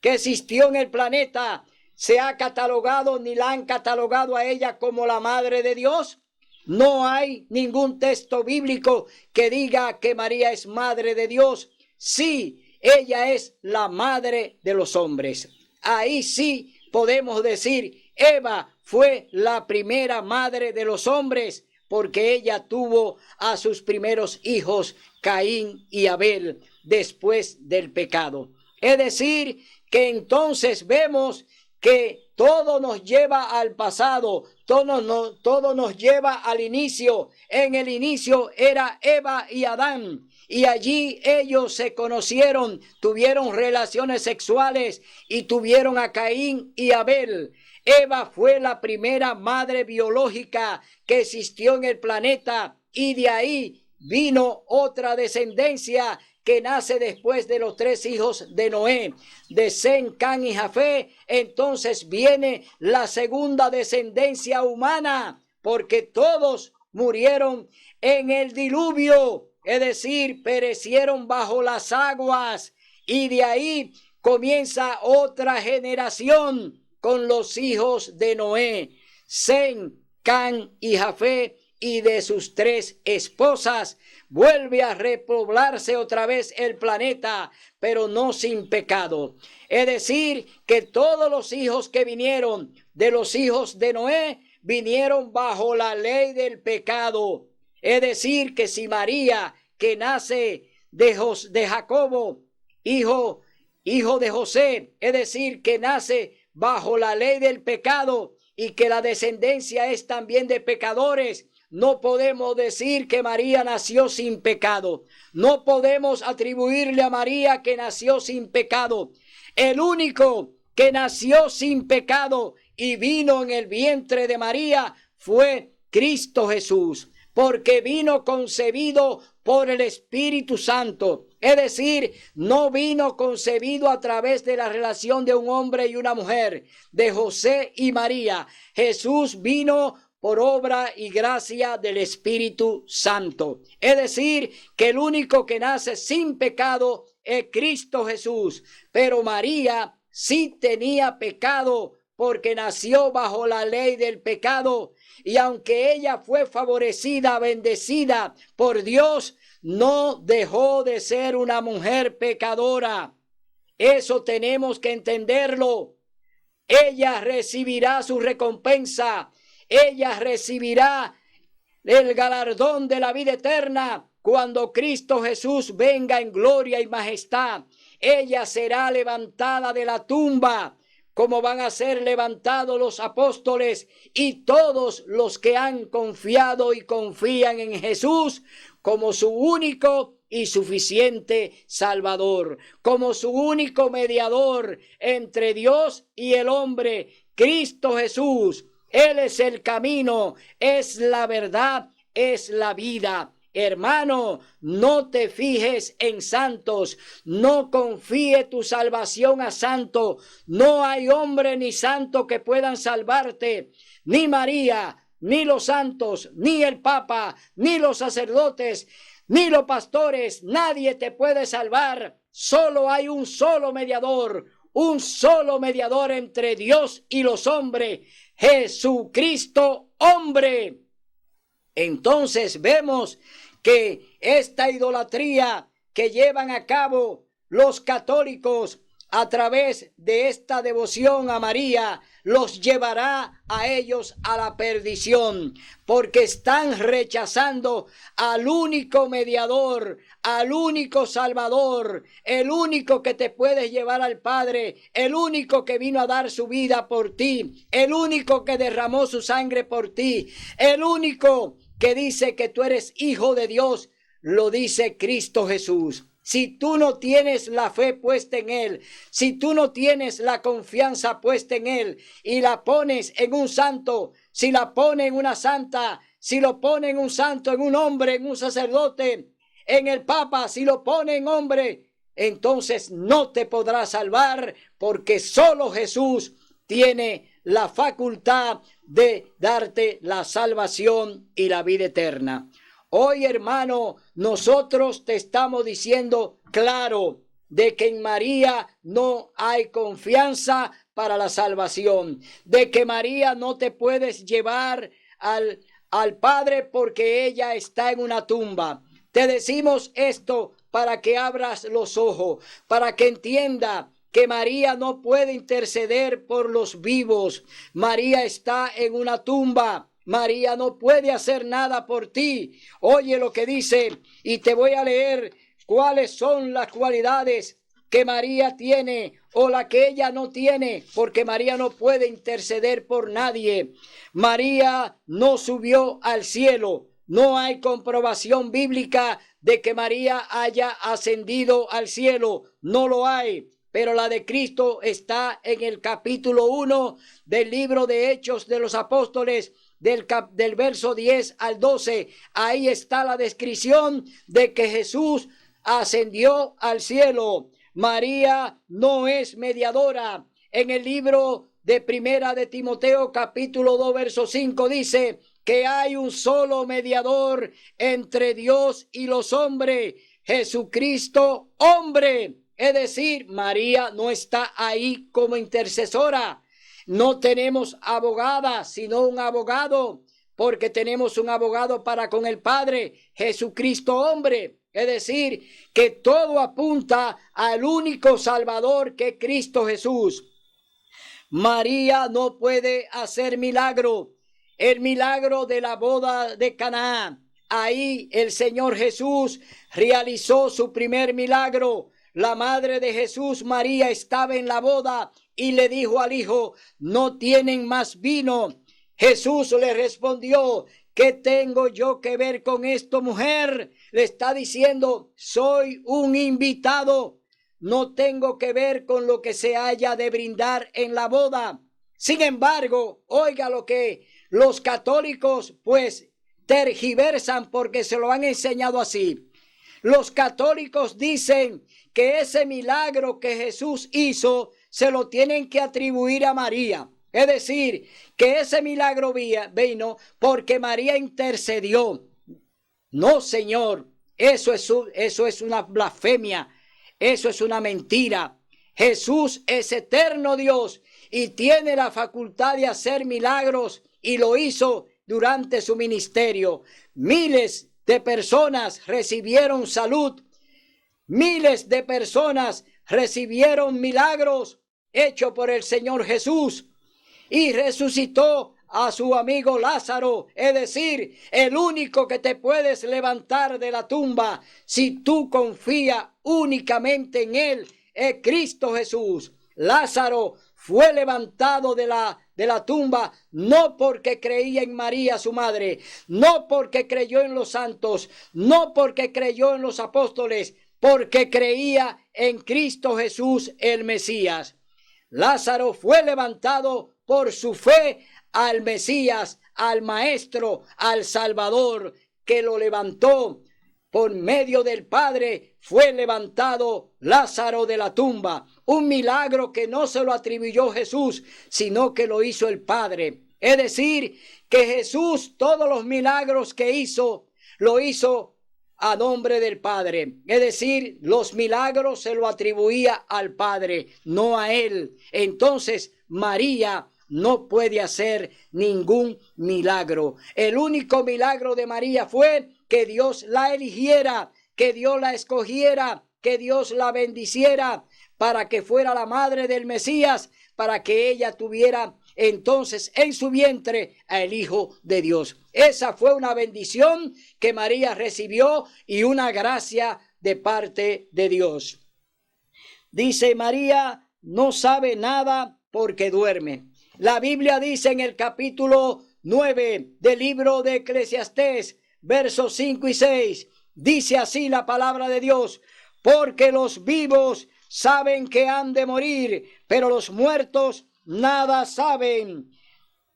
que existió en el planeta, se ha catalogado ni la han catalogado a ella como la madre de Dios. No hay ningún texto bíblico que diga que María es madre de Dios. Sí, ella es la madre de los hombres. Ahí sí podemos decir, Eva fue la primera madre de los hombres, porque ella tuvo a sus primeros hijos, Caín y Abel, después del pecado. Es decir, que entonces vemos que todo nos lleva al pasado, todo nos lleva al inicio. En el inicio era Eva y Adán, y allí ellos se conocieron, tuvieron relaciones sexuales y tuvieron a Caín y Abel. Eva fue la primera madre biológica que existió en el planeta, y de ahí vino otra descendencia que nace después de los 3 hijos de Noé, de Sem, Cam y Jafé. Entonces viene la segunda descendencia humana, porque todos murieron en el diluvio, es decir, perecieron bajo las aguas, y de ahí comienza otra generación con los hijos de Noé, Sem, Cam y Jafé, y de sus 3 esposas. Vuelve a repoblarse otra vez el planeta, pero no sin pecado. Es decir, que todos los hijos que vinieron de los hijos de Noé vinieron bajo la ley del pecado. Es decir, que si María, que nace de Jacobo, hijo de José, es decir, que nace bajo la ley del pecado y que la descendencia es también de pecadores, no podemos decir que María nació sin pecado. No podemos atribuirle a María que nació sin pecado. El único que nació sin pecado y vino en el vientre de María fue Cristo Jesús, porque vino concebido por el Espíritu Santo. Es decir, no vino concebido a través de la relación de un hombre y una mujer, de José y María. Jesús vino por obra y gracia del Espíritu Santo. Es decir, que el único que nace sin pecado es Cristo Jesús. Pero María sí tenía pecado porque nació bajo la ley del pecado. Y aunque ella fue favorecida, bendecida por Dios, no dejó de ser una mujer pecadora. Eso tenemos que entenderlo. Ella recibirá su recompensa. Ella recibirá el galardón de la vida eterna cuando Cristo Jesús venga en gloria y majestad. Ella será levantada de la tumba, como van a ser levantados los apóstoles y todos los que han confiado y confían en Jesús como su único y suficiente Salvador, como su único mediador entre Dios y el hombre, Cristo Jesús. Él es el camino, es la verdad, es la vida. Hermano, no te fijes en santos, no confíe tu salvación a santo. No hay hombre ni santo que puedan salvarte, ni María, ni los santos, ni el Papa, ni los sacerdotes, ni los pastores. Nadie te puede salvar. Solo hay un solo mediador entre Dios y los hombres, Jesucristo hombre. Entonces vemos que esta idolatría que llevan a cabo los católicos a través de esta devoción a María los llevará a ellos a la perdición, porque están rechazando al único mediador, al único Salvador, el único que te puede llevar al Padre, el único que vino a dar su vida por ti, el único que derramó su sangre por ti, el único que dice que tú eres hijo de Dios, lo dice Cristo Jesús. Si tú no tienes la fe puesta en Él, si tú no tienes la confianza puesta en Él y la pones en un santo, si la pones en una santa, si lo pone en un santo, en un hombre, en un sacerdote, en el Papa, si lo pone en hombre, entonces no te podrá salvar, porque solo Jesús tiene la facultad de darte la salvación y la vida eterna. Hoy, hermano, nosotros te estamos diciendo claro de que en María no hay confianza para la salvación, de que María no te puedes llevar al Padre porque ella está en una tumba. Te decimos esto para que abras los ojos, para que entienda que María no puede interceder por los vivos. María está en una tumba. María no puede hacer nada por ti. Oye lo que dice, y te voy a leer cuáles son las cualidades que María tiene o la que ella no tiene, porque María no puede interceder por nadie. María no subió al cielo. No hay comprobación bíblica de que María haya ascendido al cielo. No lo hay. Pero la de Cristo está en el capítulo 1 del libro de Hechos de los Apóstoles, del verso 10 al 12. Ahí está la descripción de que Jesús ascendió al cielo. María no es mediadora. En el libro de Primera de Timoteo, capítulo 2, verso 5, dice que hay un solo mediador entre Dios y los hombres, Jesucristo hombre. Es decir, María no está ahí como intercesora. No tenemos abogada, sino un abogado. porque tenemos un abogado para con el Padre, Jesucristo hombre. Es decir, que todo apunta al único Salvador que es Cristo Jesús. María no puede hacer milagro. El milagro de la boda de Caná. Ahí el Señor Jesús realizó su primer milagro. La madre de Jesús, María, estaba en la boda y le dijo al hijo: no tienen más vino. Jesús le respondió: ¿qué tengo yo que ver con esto, mujer? Le está diciendo: soy un invitado. No tengo que ver con lo que se haya de brindar en la boda. Sin embargo, oiga lo que los católicos pues tergiversan, porque se lo han enseñado así. Los católicos dicen que ese milagro que Jesús hizo se lo tienen que atribuir a María. Es decir, que ese milagro vino porque María intercedió. No, Señor, eso es una blasfemia, eso es una mentira. Jesús es eterno Dios y tiene la facultad de hacer milagros, y lo hizo durante su ministerio. Miles de personas recibieron salud, miles de personas recibieron milagros hechos por el Señor Jesús, y resucitó a su amigo Lázaro. Es decir, el único que te puedes levantar de la tumba si tú confías únicamente en él es Cristo Jesús. Lázaro fue levantado de la tumba no porque creía en María su madre, no porque creyó en los santos, no porque creyó en los apóstoles, porque creía en Cristo Jesús el Mesías. Lázaro fue levantado por su fe al Mesías, al Maestro, al Salvador, que lo levantó. Por medio del Padre fue levantado Lázaro de la tumba. Un milagro que no se lo atribuyó Jesús, sino que lo hizo el Padre. Es decir, que Jesús, todos los milagros que hizo, lo hizo a nombre del Padre. Es decir, los milagros se lo atribuía al Padre, no a él. Entonces, María no puede hacer ningún milagro. El único milagro de María fue que Dios la eligiera, que Dios la escogiera, que Dios la bendiciera para que fuera la madre del Mesías, para que ella tuviera entonces en su vientre al Hijo de Dios. Esa fue una bendición que María recibió y una gracia de parte de Dios. Dice: María no sabe nada porque duerme. La Biblia dice en el capítulo 9 del libro de Eclesiastés, versos 5 y 6, dice así la palabra de Dios: porque los vivos saben que han de morir, pero los muertos nada saben.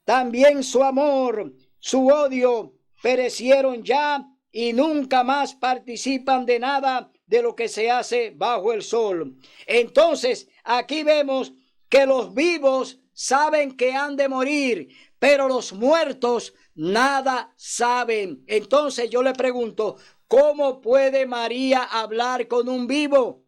También su amor, su odio perecieron ya, y nunca más participan de nada de lo que se hace bajo el sol. Entonces, aquí vemos que los vivos saben que han de morir, pero los muertos nada saben. Entonces yo le pregunto: ¿cómo puede María hablar con un vivo?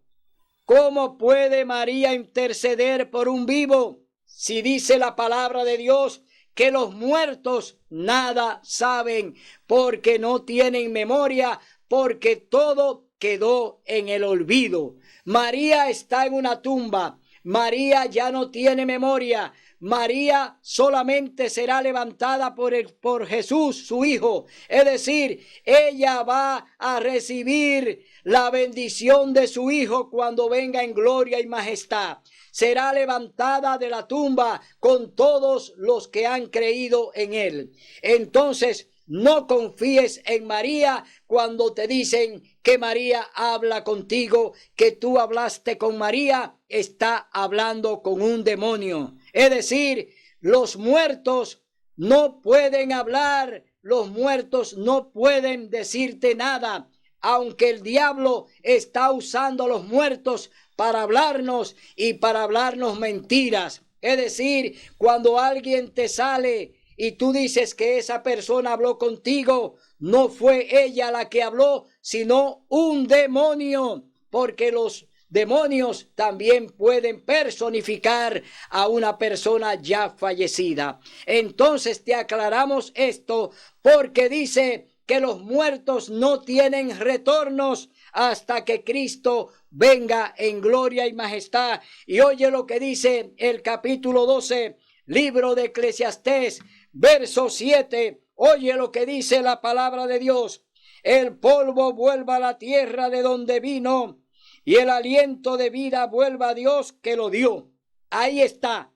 ¿Cómo puede María interceder por un vivo? Si dice la palabra de Dios que los muertos nada saben, porque no tienen memoria, porque todo quedó en el olvido. María está en una tumba. María ya no tiene memoria. María solamente será levantada por Jesús, su Hijo. Es decir, ella va a recibir la bendición de su Hijo cuando venga en gloria y majestad. Será levantada de la tumba con todos los que han creído en él. Entonces, no confíes en María cuando te dicen que María habla contigo, que tú hablaste con María. Está hablando con un demonio. Es decir, los muertos no pueden hablar, los muertos no pueden decirte nada, aunque el diablo está usando a los muertos para hablarnos y para hablarnos mentiras. Es decir, cuando alguien te sale y tú dices que esa persona habló contigo, no fue ella la que habló, sino un demonio, porque los demonios también pueden personificar a una persona ya fallecida. Entonces te aclaramos esto porque dice que los muertos no tienen retornos hasta que Cristo venga en gloria y majestad. Y oye lo que dice el capítulo 12, libro de Eclesiastés, verso 7. Oye lo que dice la palabra de Dios. El polvo vuelva a la tierra de donde vino, y el aliento de vida vuelva a Dios que lo dio. Ahí está.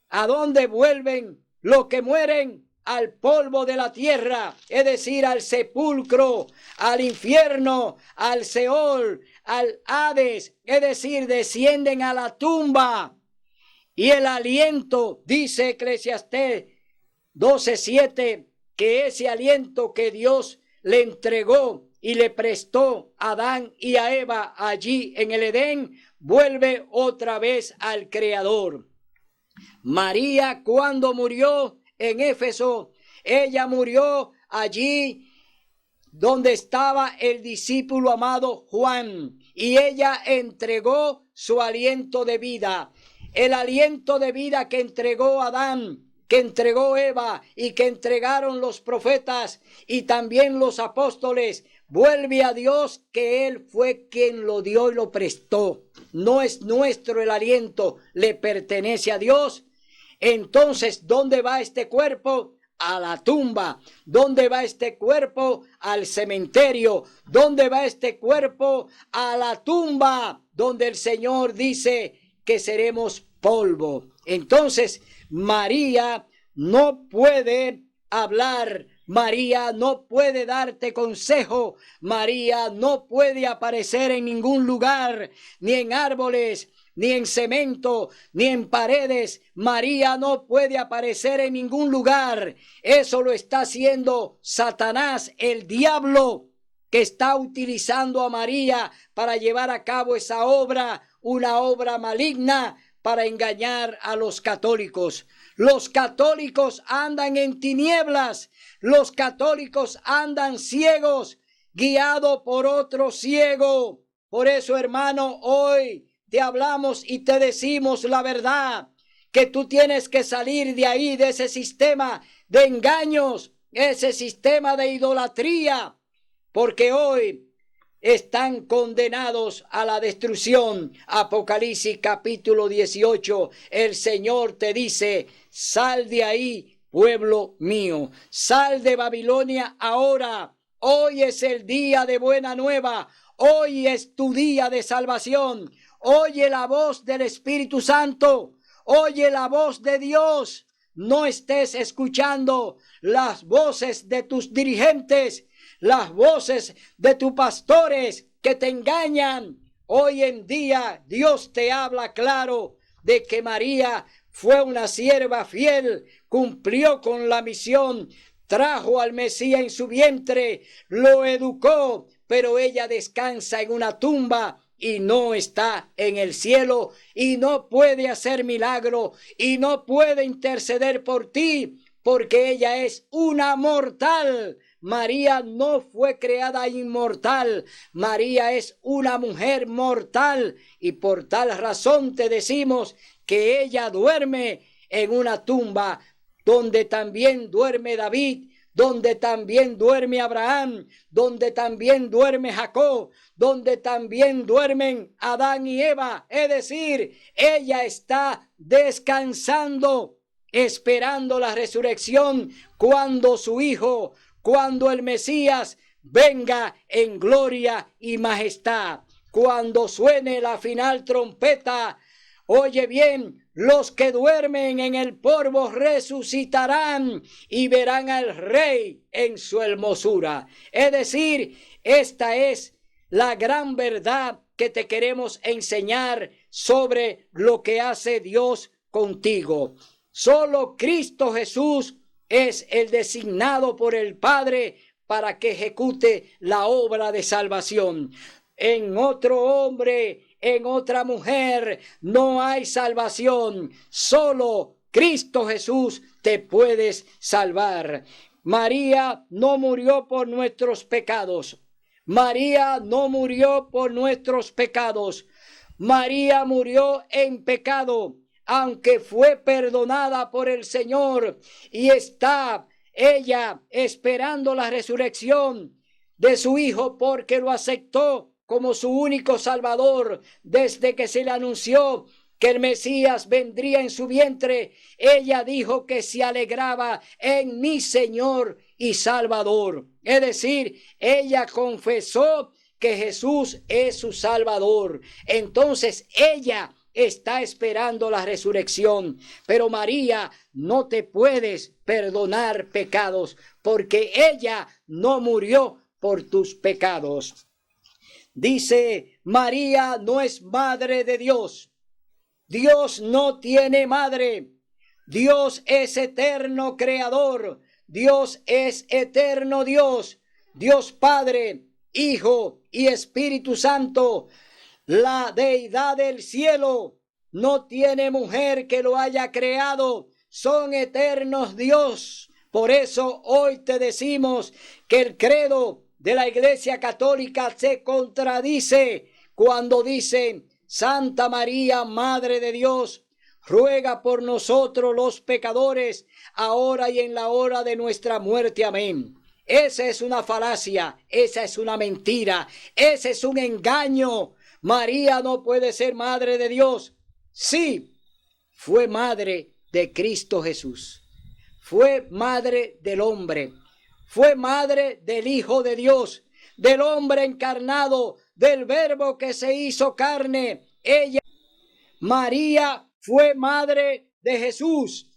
¿A dónde vuelven los que mueren? Al polvo de la tierra, es decir, al sepulcro, al infierno, al Seol, al Hades, es decir, descienden a la tumba. Y el aliento, dice Eclesiastés 12:7, que ese aliento que Dios le entregó y le prestó a Adán y a Eva allí en el Edén, vuelve otra vez al Creador. María, cuando murió en Éfeso, ella murió allí donde estaba el discípulo amado Juan, y ella entregó su aliento de vida. El aliento de vida que entregó Adán, que entregó Eva y que entregaron los profetas y también los apóstoles, vuelve a Dios, que Él fue quien lo dio y lo prestó. No es nuestro el aliento, le pertenece a Dios. Entonces, ¿dónde va este cuerpo? A la tumba. ¿Dónde va este cuerpo? Al cementerio. ¿Dónde va este cuerpo? A la tumba, donde el Señor dice que seremos polvo. Entonces, María no puede hablar, María no puede darte consejo, María no puede aparecer en ningún lugar, ni en árboles, ni en cemento, ni en paredes. María no puede aparecer en ningún lugar. Eso lo está haciendo Satanás, el diablo, que está utilizando a María para llevar a cabo esa obra, una obra maligna, para engañar a los católicos. Los católicos andan en tinieblas, los católicos andan ciegos, guiados por otro ciego. Por eso, hermano, hoy te hablamos y te decimos la verdad, que tú tienes que salir de ahí, de ese sistema de engaños, ese sistema de idolatría, porque hoy están condenados a la destrucción. Apocalipsis capítulo 18, el Señor te dice: sal de ahí, pueblo mío, sal de Babilonia ahora. Hoy es el día de buena nueva, hoy es tu día de salvación. Oye la voz del Espíritu Santo, oye la voz de Dios. No estés escuchando las voces de tus dirigentes, las voces de tus pastores que te engañan. Hoy en día Dios te habla claro de que María fue una sierva fiel, cumplió con la misión, trajo al Mesías en su vientre, lo educó, pero ella descansa en una tumba y no está en el cielo, y no puede hacer milagro, y no puede interceder por ti, porque ella es una mortal. María no fue creada inmortal, María es una mujer mortal, y por tal razón te decimos que ella duerme en una tumba donde también duerme David, donde también duerme Abraham, donde también duerme Jacob, donde también duermen Adán y Eva. Es decir, ella está descansando, esperando la resurrección, cuando su Hijo, cuando el Mesías venga en gloria y majestad. Cuando suene la final trompeta, oye bien, los que duermen en el polvo resucitarán y verán al Rey en su hermosura. Es decir, esta es la gran verdad que te queremos enseñar sobre lo que hace Dios contigo. Solo Cristo Jesús es el designado por el Padre para que ejecute la obra de salvación. En otro hombre, en otra mujer, no hay salvación. Solo Cristo Jesús te puedes salvar. María no murió por nuestros pecados. María no murió por nuestros pecados. María murió en pecado, aunque fue perdonada por el Señor, y está ella esperando la resurrección de su Hijo, porque lo aceptó como su único Salvador. Desde que se le anunció que el Mesías vendría en su vientre, ella dijo que se alegraba en mi Señor y Salvador. Es decir, ella confesó que Jesús es su Salvador. Entonces ella está esperando la resurrección. Pero María, no te puedes perdonar pecados, porque ella no murió por tus pecados. Dice, María no es madre de Dios. Dios no tiene madre. Dios es eterno creador. Dios es eterno Dios. Dios Padre, Hijo y Espíritu Santo. La deidad del cielo no tiene mujer que lo haya creado. Son eternos Dios. Por eso hoy te decimos que el credo de la Iglesia Católica se contradice cuando dice: Santa María, Madre de Dios, ruega por nosotros los pecadores, ahora y en la hora de nuestra muerte. Amén. Esa es una falacia, esa es una mentira, ese es un engaño. María no puede ser madre de Dios. Sí, fue madre de Cristo Jesús. Fue madre del hombre. Fue madre del Hijo de Dios, del hombre encarnado, del Verbo que se hizo carne. Ella, María, fue madre de Jesús.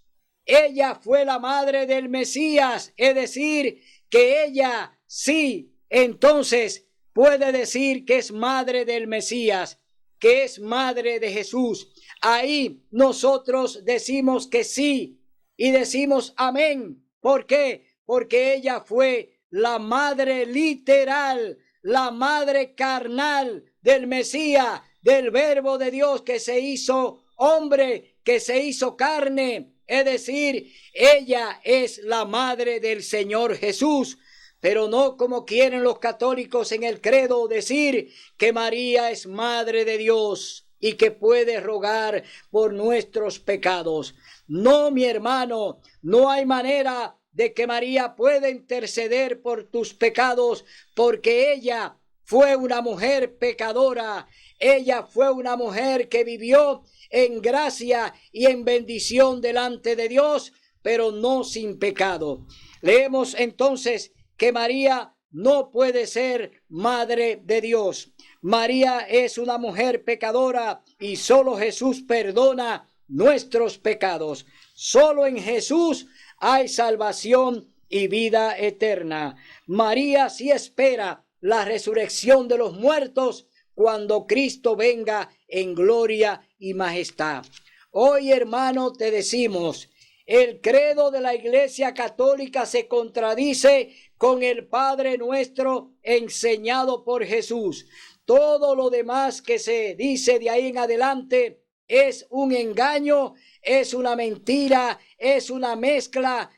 Ella fue la madre del Mesías, es decir, que ella sí, entonces puede decir que es madre del Mesías, que es madre de Jesús. Ahí nosotros decimos que sí y decimos amén. ¿Por qué? Porque ella fue la madre literal, la madre carnal del Mesías, del Verbo de Dios que se hizo hombre, que se hizo carne. Es decir, ella es la madre del Señor Jesús, pero no como quieren los católicos en el credo decir que María es madre de Dios y que puede rogar por nuestros pecados. No, mi hermano, no hay manera de que María pueda interceder por tus pecados, porque ella fue una mujer pecadora. Ella fue una mujer que vivió en gracia y en bendición delante de Dios, pero no sin pecado. Leemos entonces que María no puede ser madre de Dios. María es una mujer pecadora y solo Jesús perdona nuestros pecados. Solo en Jesús hay salvación y vida eterna. María sí espera la resurrección de los muertos cuando Cristo venga en gloria y majestad. Hoy, hermano, te decimos, el credo de la Iglesia Católica se contradice con el Padre Nuestro enseñado por Jesús. Todo lo demás que se dice de ahí en adelante es un engaño, es una mentira, es una mezcla.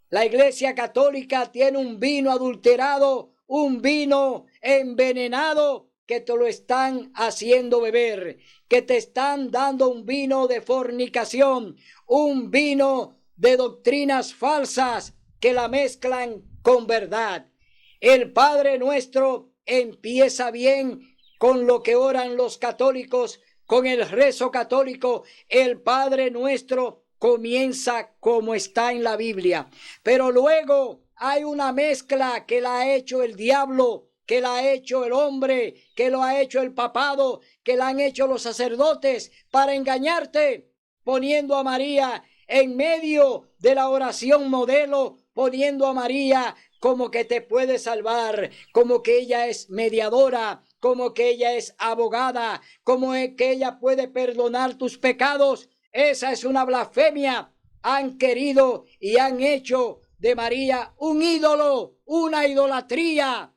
La Iglesia Católica tiene un vino adulterado, un vino envenenado que te lo están haciendo beber, que te están dando un vino de fornicación, un vino de doctrinas falsas que la mezclan con verdad. El Padre Nuestro empieza bien con lo que oran los católicos, con el rezo católico. El Padre Nuestro comienza como está en la Biblia, pero luego hay una mezcla que la ha hecho el diablo, que la ha hecho el hombre, que lo ha hecho el papado, que la han hecho los sacerdotes para engañarte, poniendo a María en medio de la oración modelo, poniendo a María como que te puede salvar, como que ella es mediadora, como que ella es abogada, como que ella puede perdonar tus pecados. Esa es una blasfemia. Han querido y han hecho de María un ídolo, una idolatría.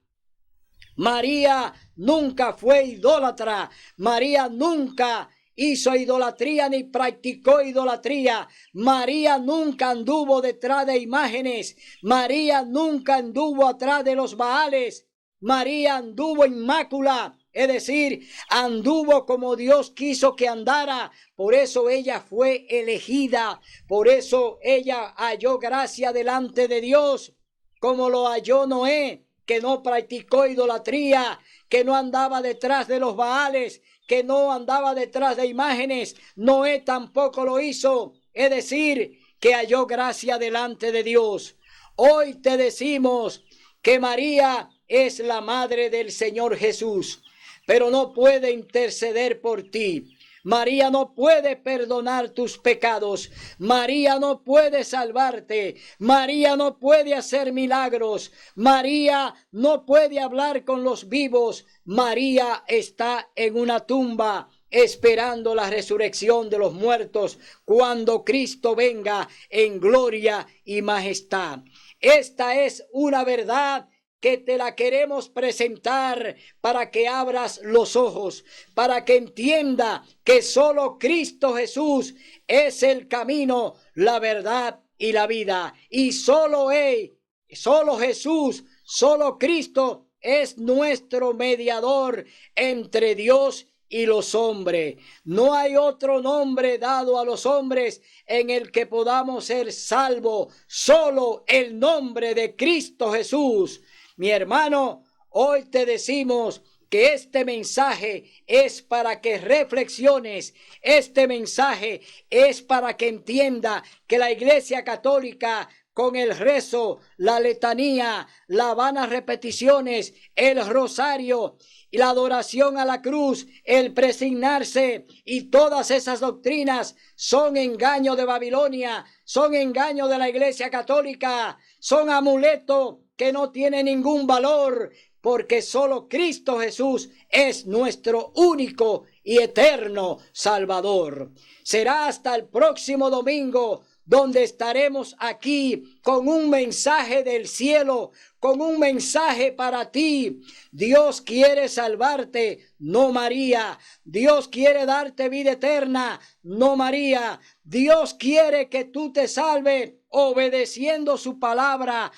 María nunca fue idólatra. María nunca hizo idolatría ni practicó idolatría. María nunca anduvo detrás de imágenes. María nunca anduvo atrás de los Baales. María anduvo inmácula Es decir, anduvo como Dios quiso que andara. Por eso ella fue elegida. Por eso ella halló gracia delante de Dios, como lo halló Noé, que no practicó idolatría, que no andaba detrás de los Baales, que no andaba detrás de imágenes. Noé tampoco lo hizo. Es decir, que halló gracia delante de Dios. Hoy te decimos que María es la madre del Señor Jesús, pero no puede interceder por ti. María no puede perdonar tus pecados. María no puede salvarte. María no puede hacer milagros. María no puede hablar con los vivos. María está en una tumba esperando la resurrección de los muertos cuando Cristo venga en gloria y majestad. Esta es una verdad que te la queremos presentar para que abras los ojos, para que entienda que solo Cristo Jesús es el camino, la verdad y la vida. Y solo Él, solo Jesús, solo Cristo es nuestro mediador entre Dios y los hombres. No hay otro nombre dado a los hombres en el que podamos ser salvos, solo el nombre de Cristo Jesús. Mi hermano, hoy te decimos que este mensaje es para que reflexiones. Este mensaje es para que entienda que la Iglesia Católica, con el rezo, la letanía, las vanas repeticiones, el rosario y la adoración a la cruz, el presignarse y todas esas doctrinas son engaño de Babilonia, son engaño de la Iglesia Católica, son amuletos que no tienen ningún valor, porque solo Cristo Jesús es nuestro único y eterno Salvador. Será hasta el próximo domingo, donde estaremos aquí con un mensaje del cielo, con un mensaje para ti. Dios quiere salvarte, no María. Dios quiere darte vida eterna, no María. Dios quiere que tú te salves obedeciendo su palabra,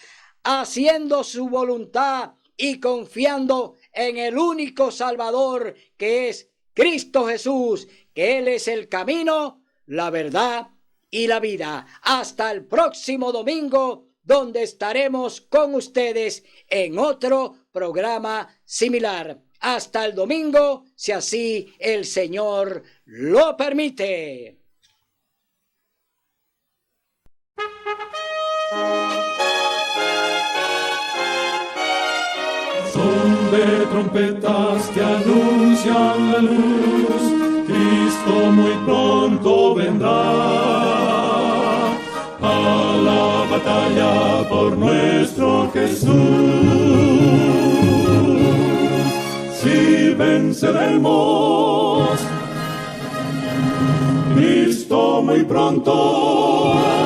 haciendo su voluntad y confiando en el único Salvador que es Cristo Jesús, que Él es el camino, la verdad y la vida. Hasta el próximo domingo, donde estaremos con ustedes en otro programa similar. Hasta el domingo, si así el Señor lo permite. Son de trompetas que anuncian la luz, Cristo muy pronto vendrá a la batalla por nuestro Jesús. Si venceremos, Cristo muy pronto